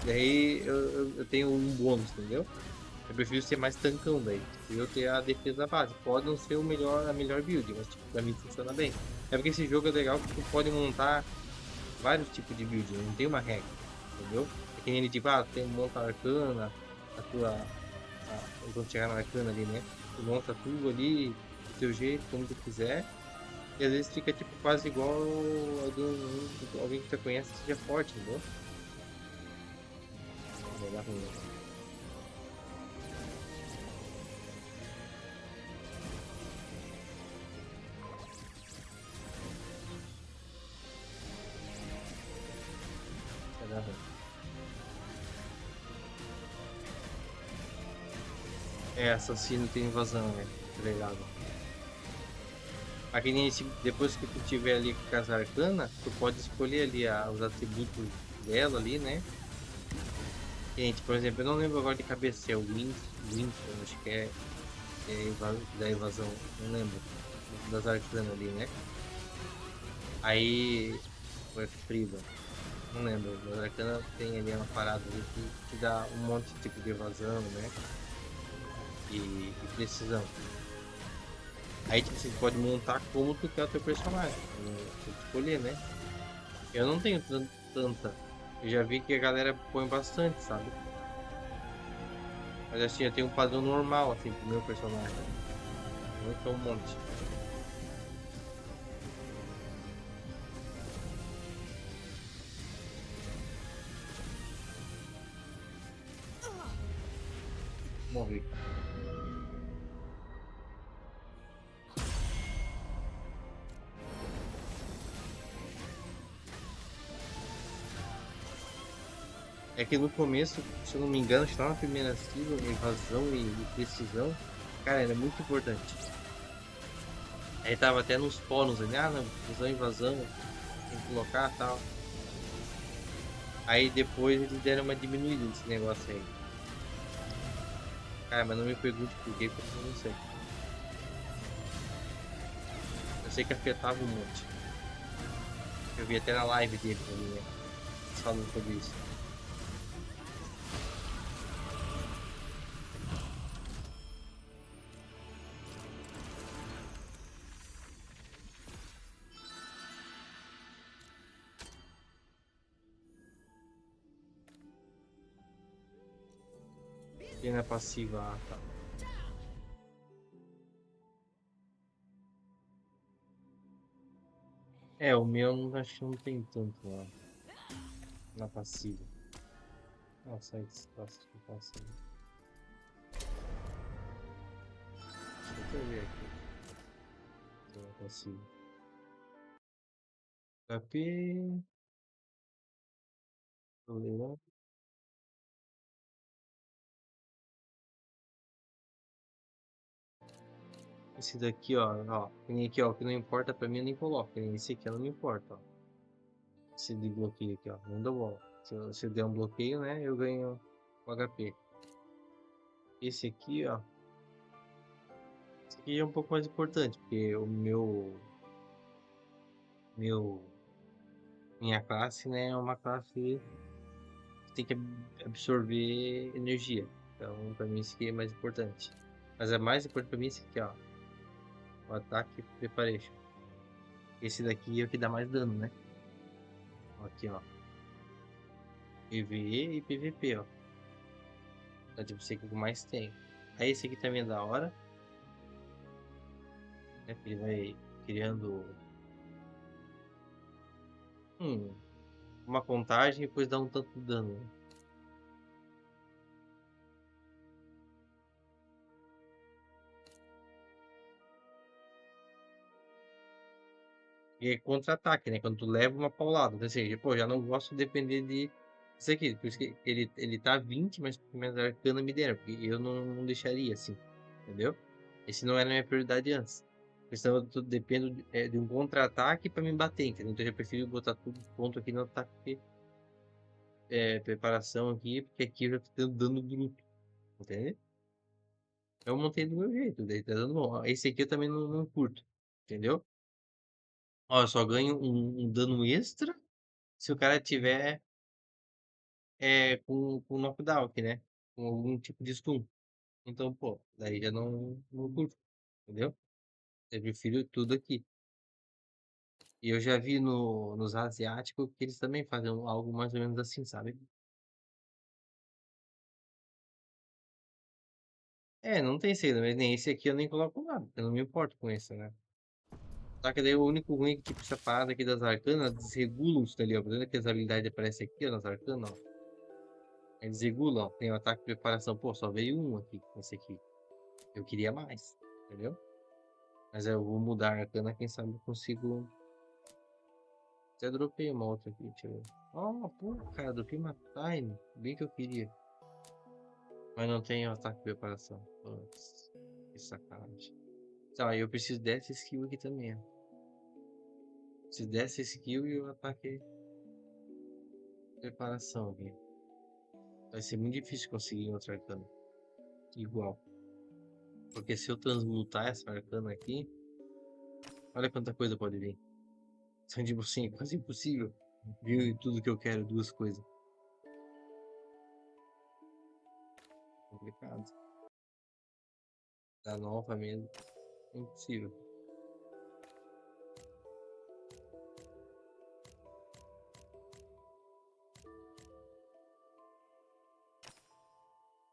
daí eu tenho um bônus, entendeu? Eu prefiro ser mais tancão daí. E eu ter a defesa base. Pode não ser a melhor build, mas tipo, pra mim funciona bem. É porque esse jogo é legal que tu pode montar vários tipos de build, não tem uma regra, entendeu? É que nem ele tipo, tem monta arcana, a tua. Quando chegar na arcana ali, né? Tu monta tudo ali, do teu jeito, como tu quiser. E às vezes fica tipo quase igual alguém que você conhece que seja forte, entendeu? Vai dar ruim. Vai dar ruim. É, assassino tem invasão, né? Tá ligado? Aqui depois que tu tiver ali com a casa arcana, tu pode escolher ali os atributos dela ali, né? Gente, por exemplo, eu não lembro agora de cabeça se é o Winston, acho que da evasão, não lembro. Das arcanas ali, né? Aí. Ou é Friva, não lembro. Das arcanas tem ali uma parada ali que dá um monte de tipo de evasão, né? E precisão. Aí tipo, você pode montar como tu quer o teu personagem. Você escolher, né? Eu não tenho tanta. Eu já vi que a galera põe bastante, sabe? Mas assim, eu tenho um padrão normal, assim, pro meu personagem. Não é um monte. Morri. É que no começo, se eu não me engano, acho que lá na primeira season, evasão e precisão, cara, era muito importante. Aí tava até nos fóruns ali, não, precisão e invasão, tem que colocar e tal. Aí depois eles deram uma diminuída nesse negócio aí. Cara, mas não me pergunte por quê, porque eu não sei. Eu sei que afetava um monte. Eu vi até na live dele ali, né? Falando sobre isso. Pena passiva, tá. É, o meu acho que não tem tanto lá na passiva. Nossa, aí espaço de passiva. Deixa eu ver aqui. Eu não consigo. HP. Problema. Esse daqui, ó. Tem aqui, ó. O que não importa pra mim, eu nem coloco. Tem esse aqui, não me importa, ó. Esse de bloqueio aqui, ó. Não dá bola. Se eu der um bloqueio, né? Eu ganho o HP. Esse aqui, ó. Esse aqui é um pouco mais importante, porque o meu, minha classe, né, é uma classe que tem que absorver energia. Então, pra mim, esse aqui é mais importante. Mas é mais importante pra mim esse aqui, ó. O ataque preparation. Esse daqui é o que dá mais dano, né? Aqui, ó. PvE e PvP, ó. Então, tipo, esse aqui é o que mais tem. Aí esse aqui também é da hora. Né? Ele vai criando uma contagem e depois dá um tanto de dano, né? E é contra-ataque, né? Quando tu leva uma paulada. Ou seja, pô, já não gosto de depender de isso aqui. Por isso que ele tá 20, mas minhas arcanas me deram. Porque eu não deixaria assim. Entendeu? Esse não era a minha prioridade antes. Porque senão eu dependo de um contra-ataque pra me bater, entendeu? Então eu já prefiro botar tudo ponto aqui no ataque. Preparação aqui, porque aqui eu já tô tendo dano bruto. Entendeu? Eu montei do meu jeito, daí tá dando bom. Esse aqui eu também não curto. Entendeu? Ó, eu só ganho um dano extra se o cara tiver com knockdown aqui, né? Com algum tipo de stun. Então, pô, daí já não curto, entendeu? Eu prefiro tudo aqui. E eu já vi nos asiáticos que eles também fazem algo mais ou menos assim, sabe? Não tem segredo, mas nem esse aqui eu nem coloco nada, eu não me importo com esse, né? Só que daí o único ruim é que, tipo, essa parada aqui das arcanas desregula isso dali, ó. Por exemplo, que as habilidades aparecem aqui, ó, nas arcanas, ó. Aí desregula, ó. Tem o ataque de preparação. Pô, só veio um aqui, esse aqui. Eu queria mais, entendeu? Mas eu vou mudar a arcana, quem sabe eu consigo. Até dropei uma outra aqui, deixa eu ver. Oh, pô, cara, dropei uma time. Bem que eu queria. Mas não tem o ataque de preparação. Putz, que sacanagem. Tá, eu preciso dessa skill aqui também, ó. Preciso dessa skill e o ataque de preparação aqui. Vai ser muito difícil conseguir outra arcana. Igual. Porque se eu transmutar essa arcana aqui, olha quanta coisa pode vir. Então, tipo assim, é quase impossível. Viu tudo que eu quero, duas coisas. Complicado. Da nova mesmo. Impossível.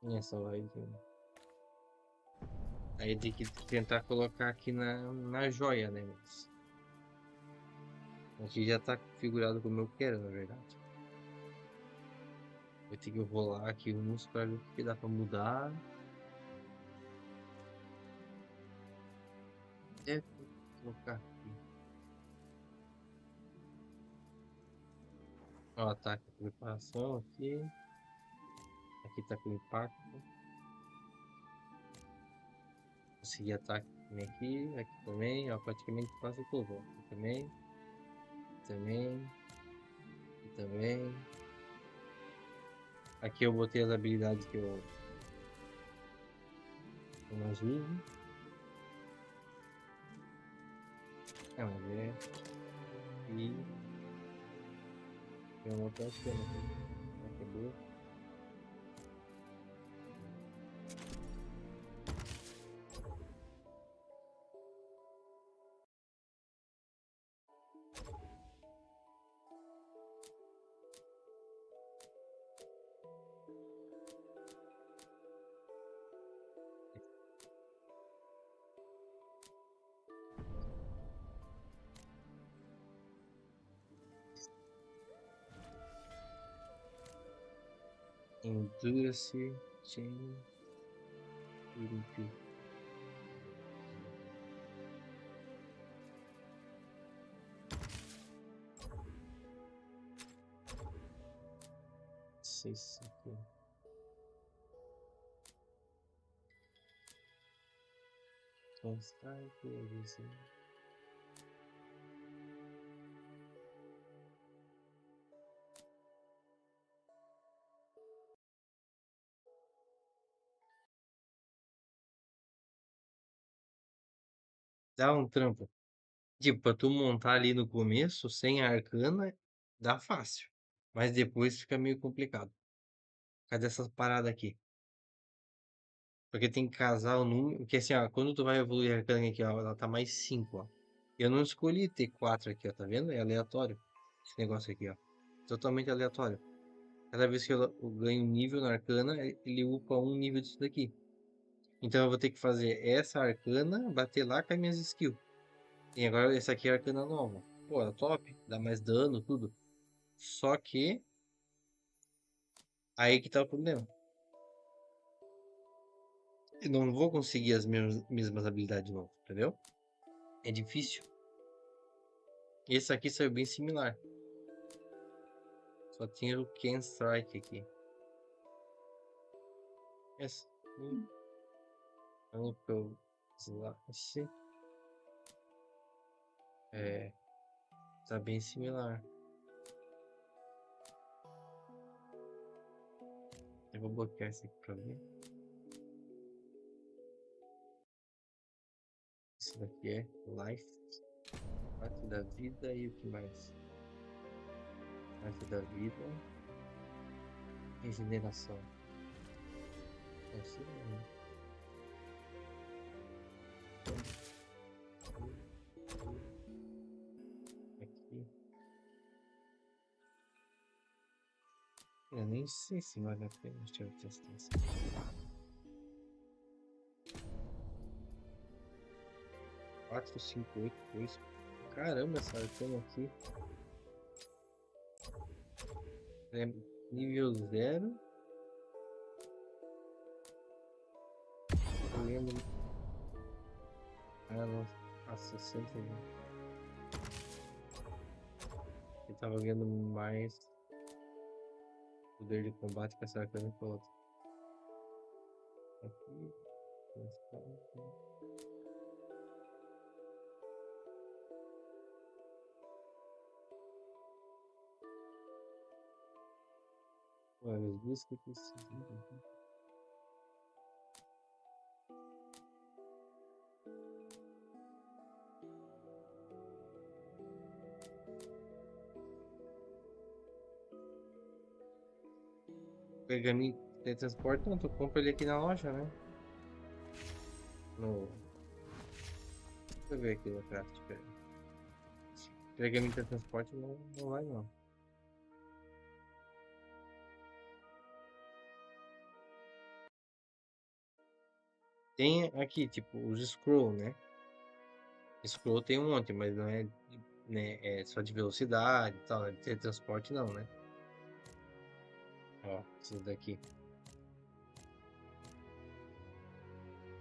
E essa vai. Aí tem que tentar colocar aqui na joia, né? Mas aqui já tá configurado como eu quero, na verdade. Vou ter que rolar aqui uns para ver o que dá pra mudar. Vou colocar aqui. Ó, ataque de preparação aqui. Aqui tá com impacto. Consegui ataque também aqui também, ó, praticamente quase todo. Ó. Aqui também, também, aqui também. Aqui eu botei as habilidades que eu mais uso. Mas e tem uma outra cena aqui. Acabou. Endurance, Chain, Urumpi. ser isso aqui. Strike, dá um trampo. Tipo, pra tu montar ali no começo, sem a arcana, dá fácil. Mas depois fica meio complicado. Cadê essas paradas aqui? Porque tem que casar o número. Porque assim, ó, quando tu vai evoluir a arcana aqui, ó, ela tá mais 5, ó. Eu não escolhi ter 4 aqui, ó, tá vendo? É aleatório. Esse negócio aqui, ó. Totalmente aleatório. Cada vez que eu ganho um nível na arcana, ele upa um nível disso daqui. Então eu vou ter que fazer essa arcana, bater lá com as minhas skills. E agora essa aqui é a arcana nova. Pô, é top, dá mais dano, tudo. Só que aí que tá o problema. Eu não vou conseguir as mesmas habilidades de novo, entendeu? É difícil. Esse aqui saiu bem similar. Só tinha o Ken Strike aqui. Essa. Ankle Slash. É. Tá bem similar. Eu vou bloquear esse aqui pra ver. Esse daqui é Life. Parte da vida e o que mais? Parte da vida. Regeneração. É isso mesmo. Aqui. Eu nem sei se vale a pena. Deixa eu testar isso. 4, 5, 8, 2. Caramba, essa arcana aqui. É nível 0. Eu lembro. Ah, não. A 60. Eu tava vendo mais poder de combate com essa arcana que a outra. Aqui. Olha, as duas que eu preciso. Pergaminho de transporte, não, tu compra ele aqui na loja, né? No. Deixa eu ver aqui no craft, pera. Pergaminho de transporte não vai não. Tem aqui, tipo, os scroll, né? Scroll tem um monte, mas não é, né, é só de velocidade e tal, né? De teletransporte não, né? Ó, esses daqui.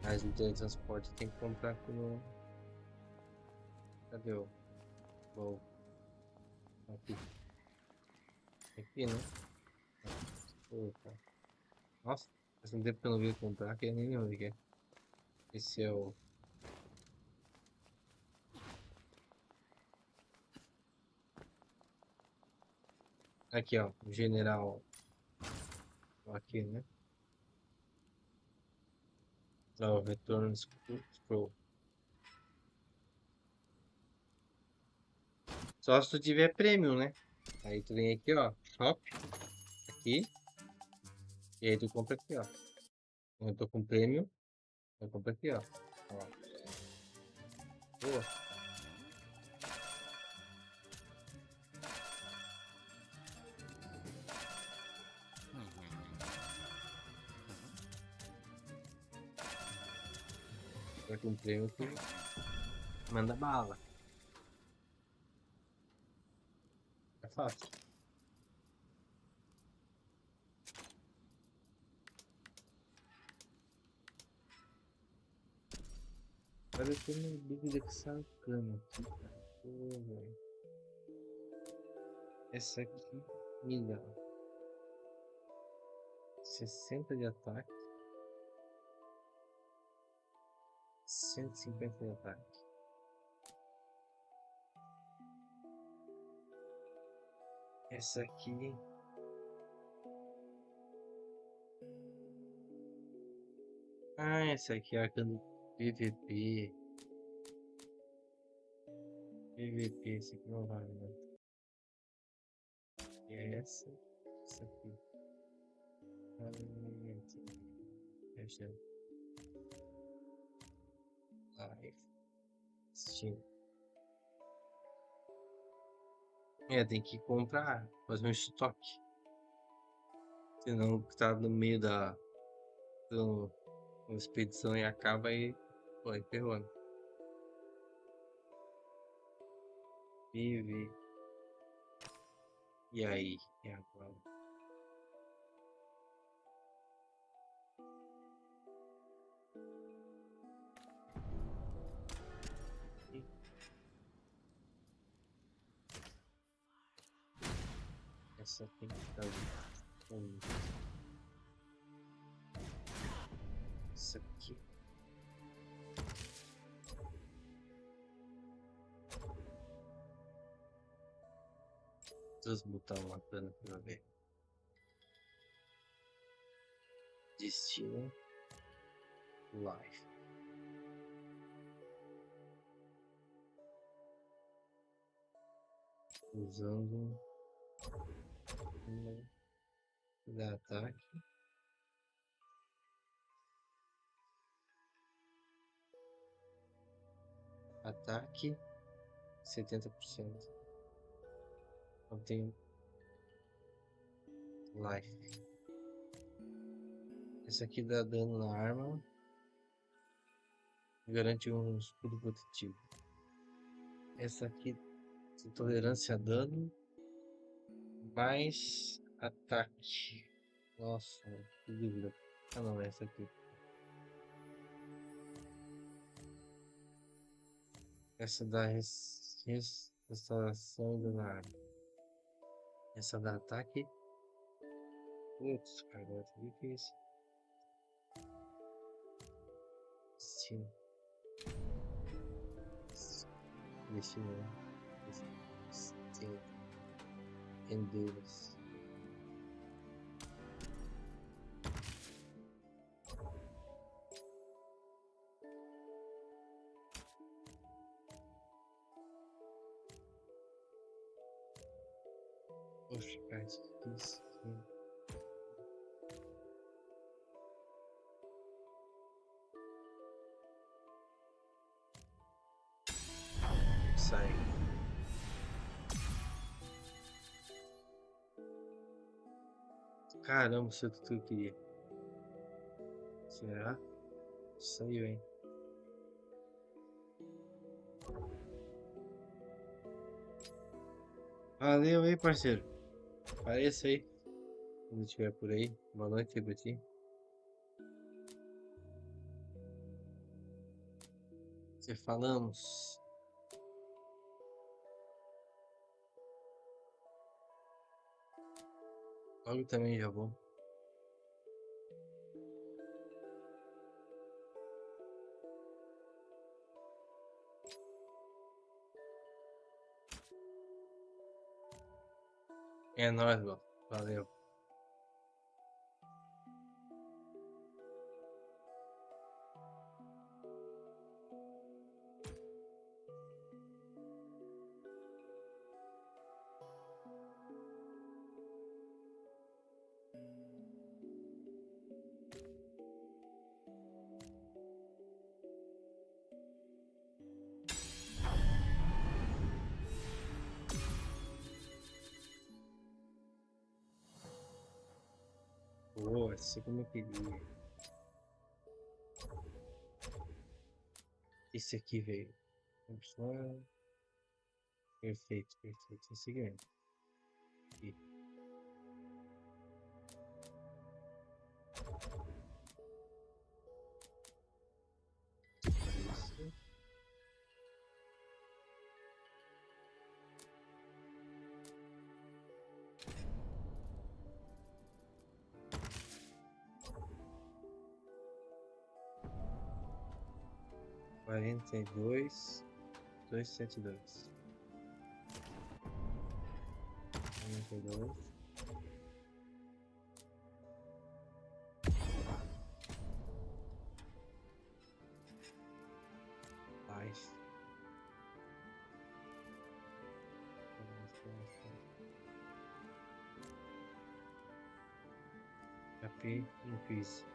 Mas o teletransporte tem que comprar com. Cadê o. Bom, aqui. Aqui, né? Opa. Nossa, faz um tempo que eu não vi comprar, que eu nem lembro o que é. Esse é o. Aqui, ó. O general. Aqui, né? Ó, o retorno scroll. Só se tu tiver prêmio, né? Aí tu vem aqui, ó. Shop. Aqui. E aí tu compra aqui, ó. Eu tô com prêmio. Eu compro aqui, ó. Ó. Boa. Tá com prêmio que manda bala. É fácil. Agora eu tenho dúvida com essa arcana aqui, cara. Pô, velho. Essa aqui me dá. 60 de ataque. 150 de ataque. Essa aqui. Ah, essa aqui é arcano PVP. PVP, esse aqui não vale, né? E é essa. Essa aqui. Fecha. Live. Steam. Tem que comprar, fazer um estoque. Senão tá no meio da uma expedição e acaba e. Pô, aí ferrou, né? Vive. E aí? E agora? Essa tem que estar ali. Isso aqui. Transmutar uma cana pra ver. Destino. Life. Usando uma da ataque. Ataque 70%. Obtenho life. Essa aqui dá dano na arma. Garante um escudo protetivo. Essa aqui tem tolerância a dano. Mais ataque. Nossa, que dúvida. Ah não, é essa aqui. Essa dá restauração do arma. Essa dá ataque. Putz, cara, agora tá difícil. Destino. Destino. Destino. Endurance. Poxa, cara, isso. Sai. Caramba, isso é tudo que eu queria. Será? Saiu, hein? Valeu aí, parceiro. Apareça aí. Quando estiver por aí. Boa noite aí pra ti. Se falamos. Logo também já vou. É nóis, mano. Valeu. Boa, assim como eu queria. Esse aqui veio. Vamos lá. Perfeito, perfeito. Esse ganha. Aqui. Isso. 42, 272. 42. Paz. HP increase.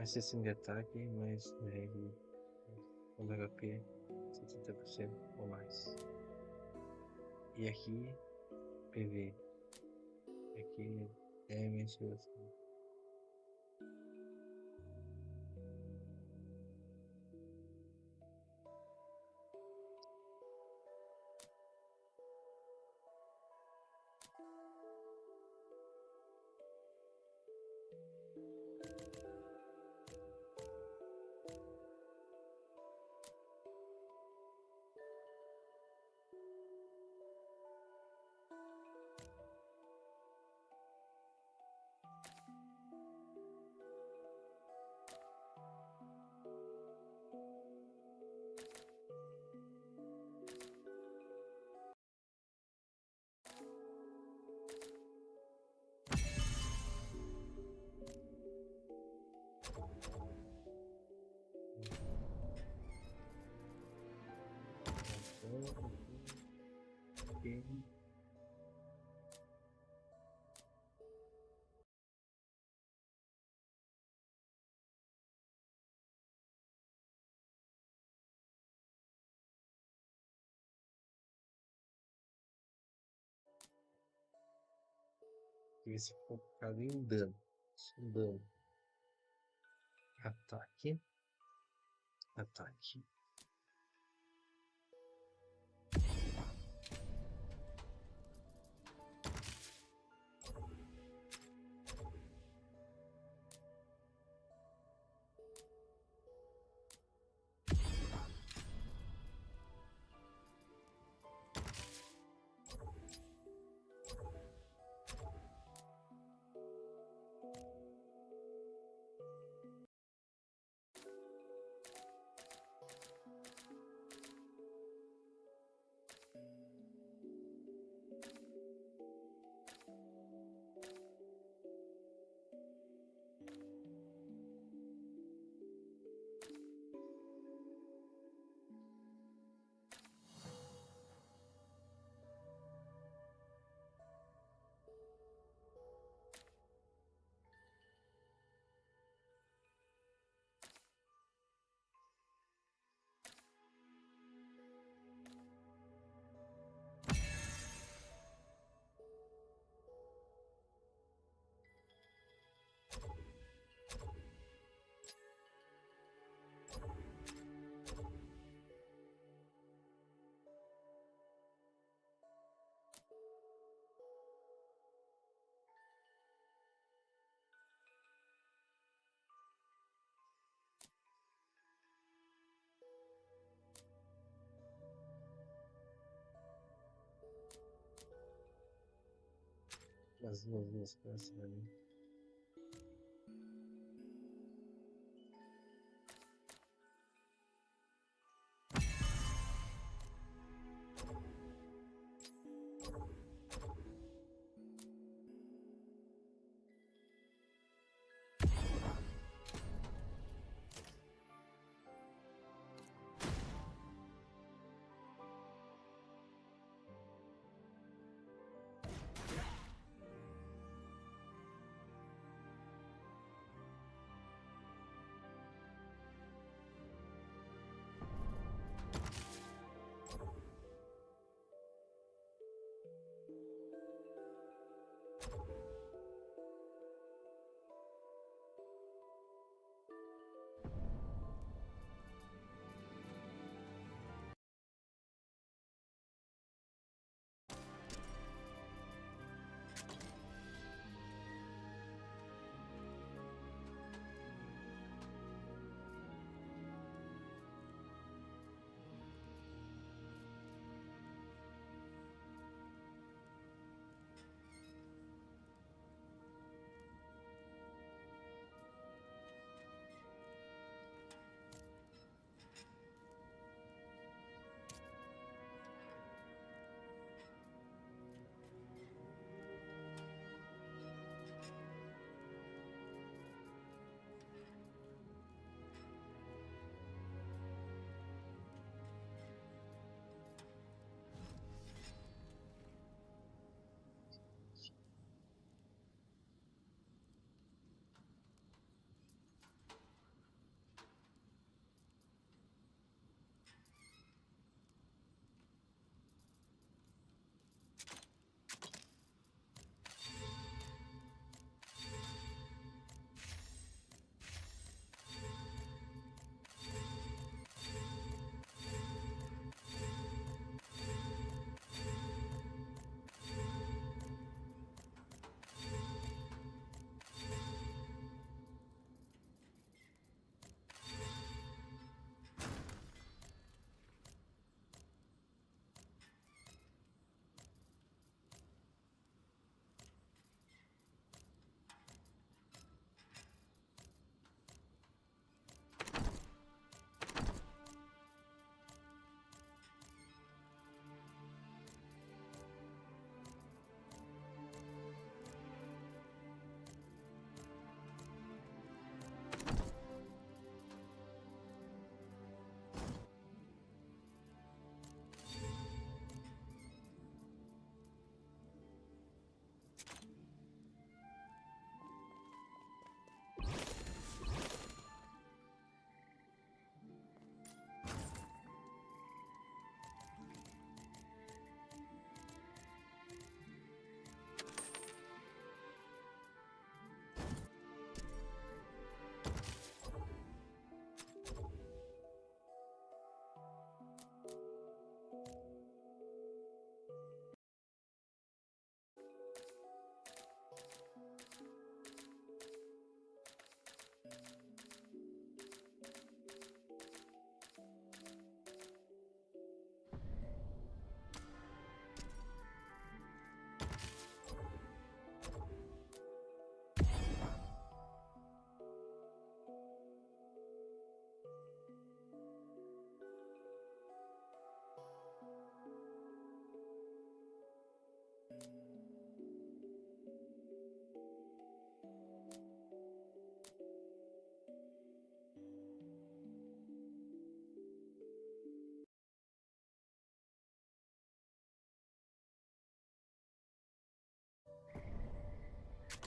Mais 60 de ataque, mais com HP 70% ou mais. E aqui, PV. Aqui, damage. Ok. Esse focado em dano. Dano. Ataque. Ataque. As duas peças ali.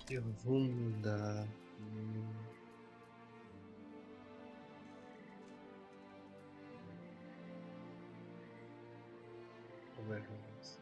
Eu vou mudar. Overhands.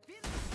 Difícil.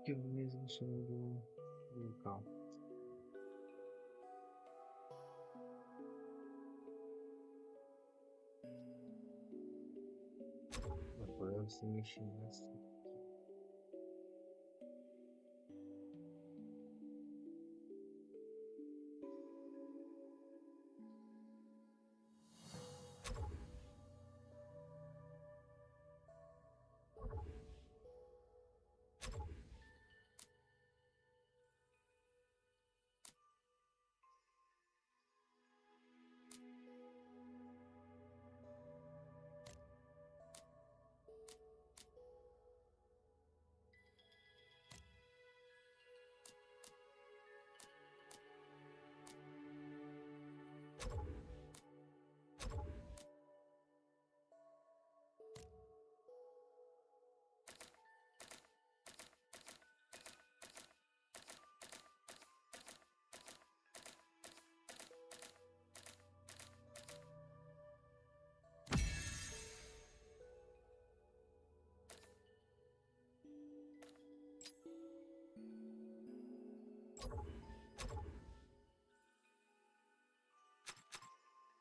Que o mesmo som do local. Agora você mexendo assim.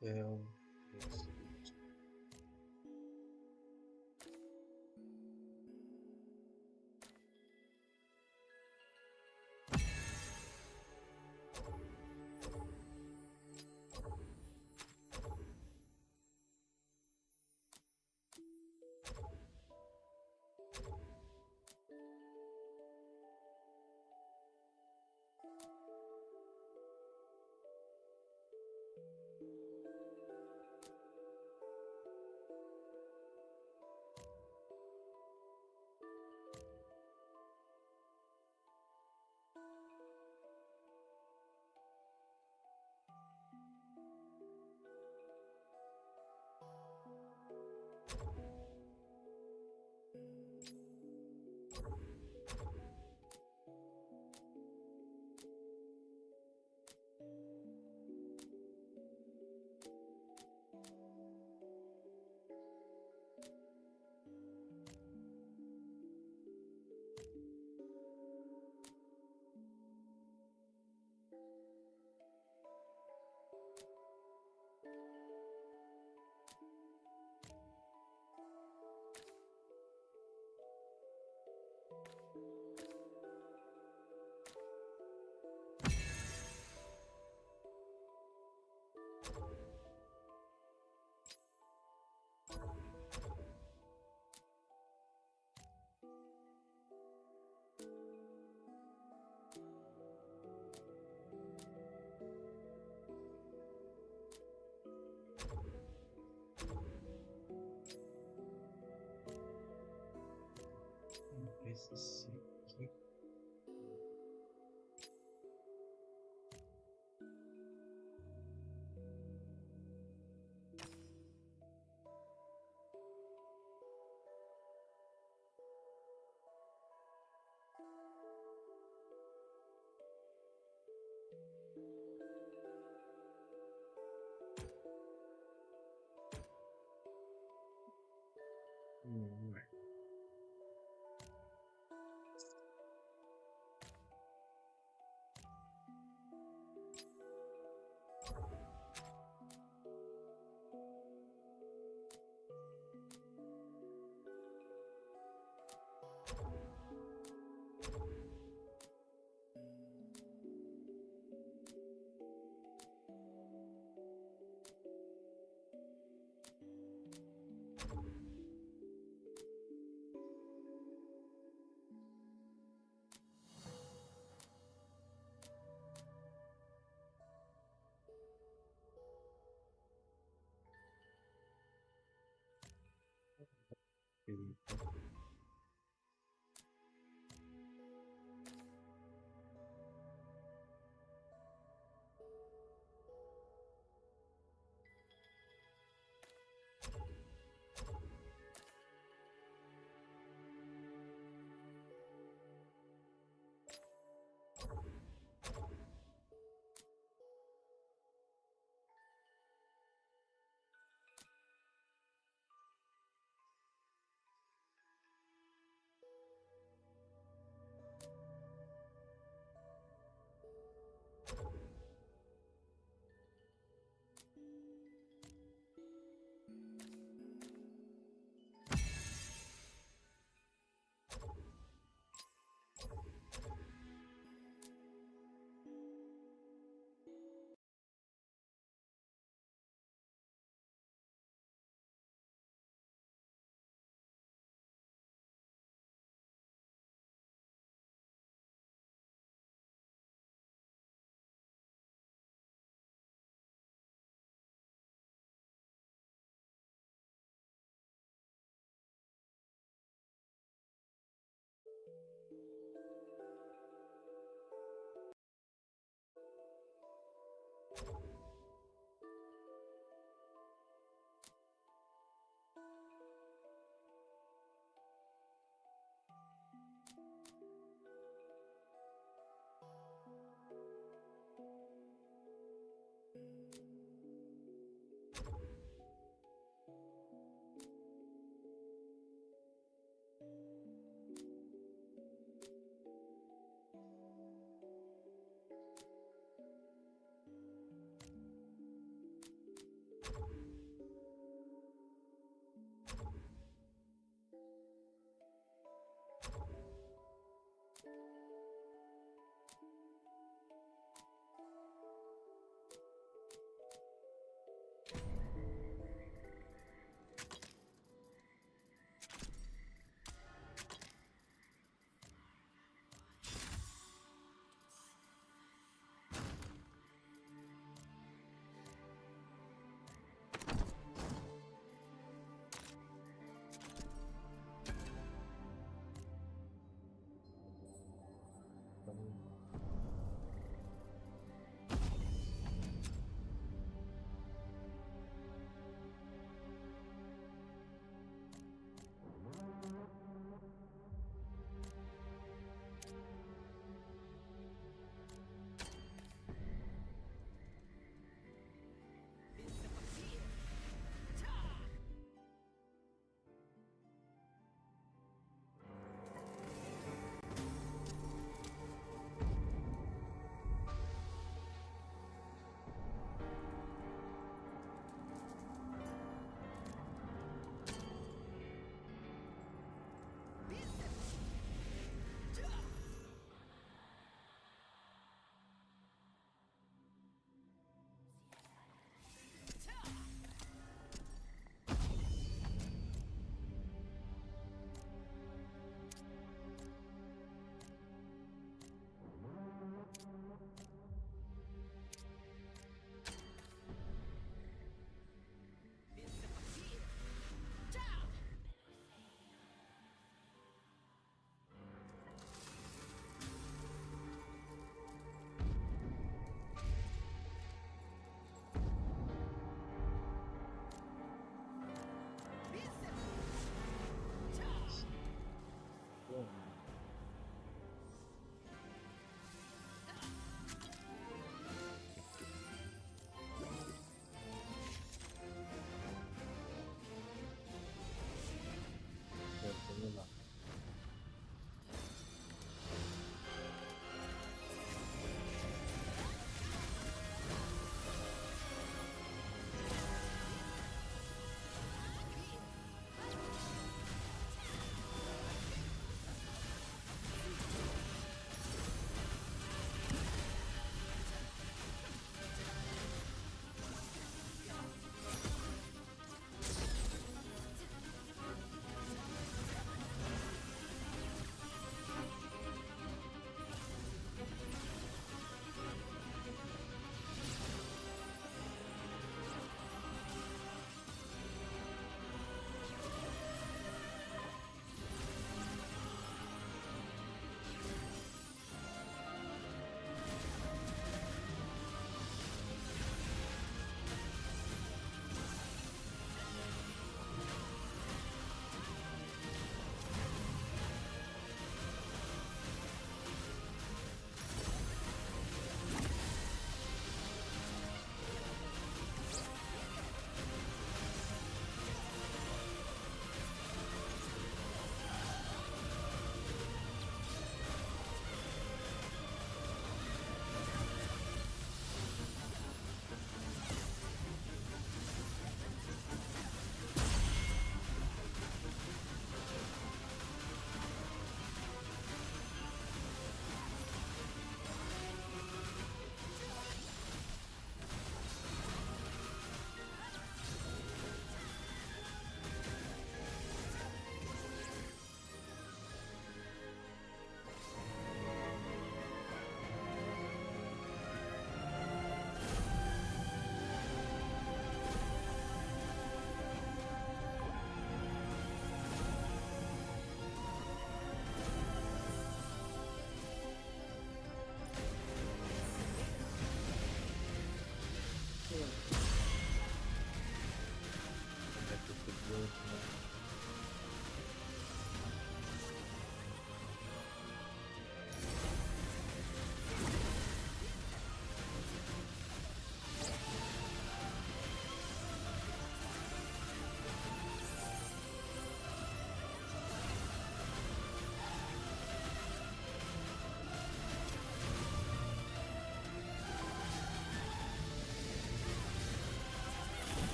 É um. Esse aqui. Não é.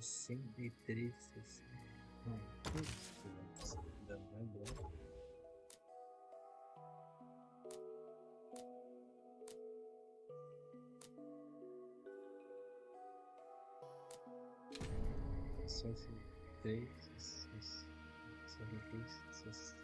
63, 60. Não, isso ainda não é bom. Sessenta e três, 63.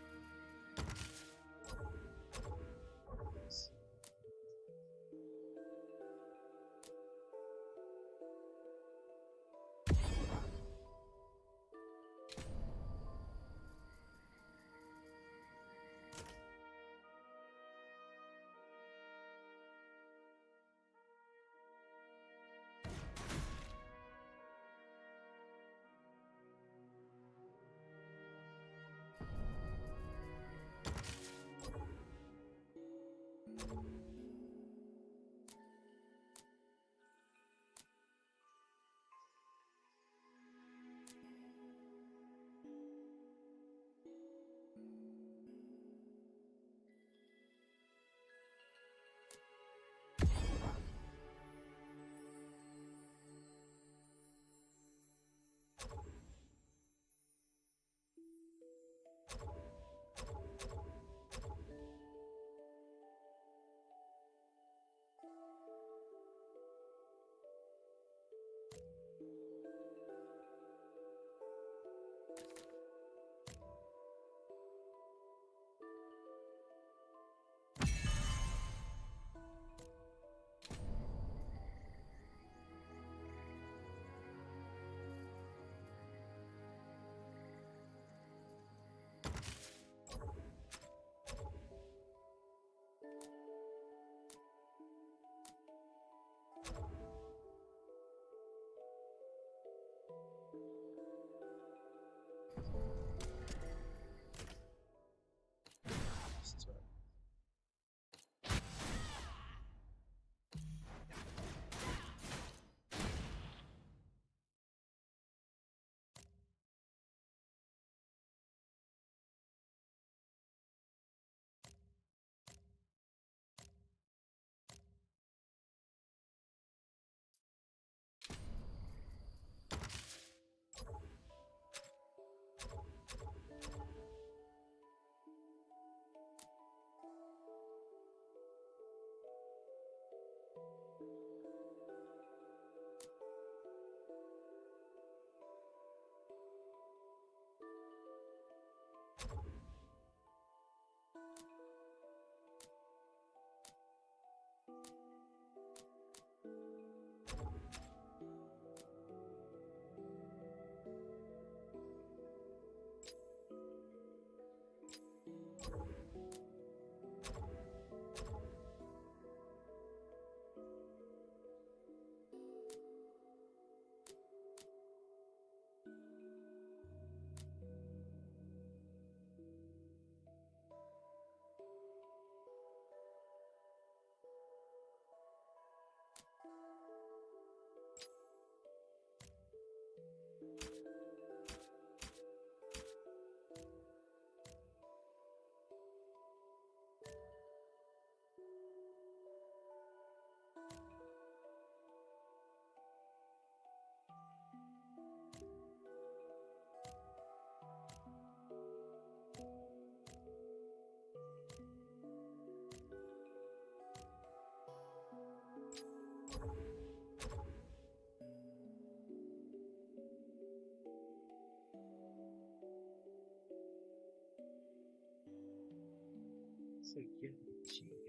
Isso aqui é mentira.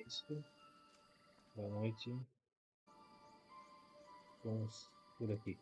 Isso. Boa noite. Vamos por aqui.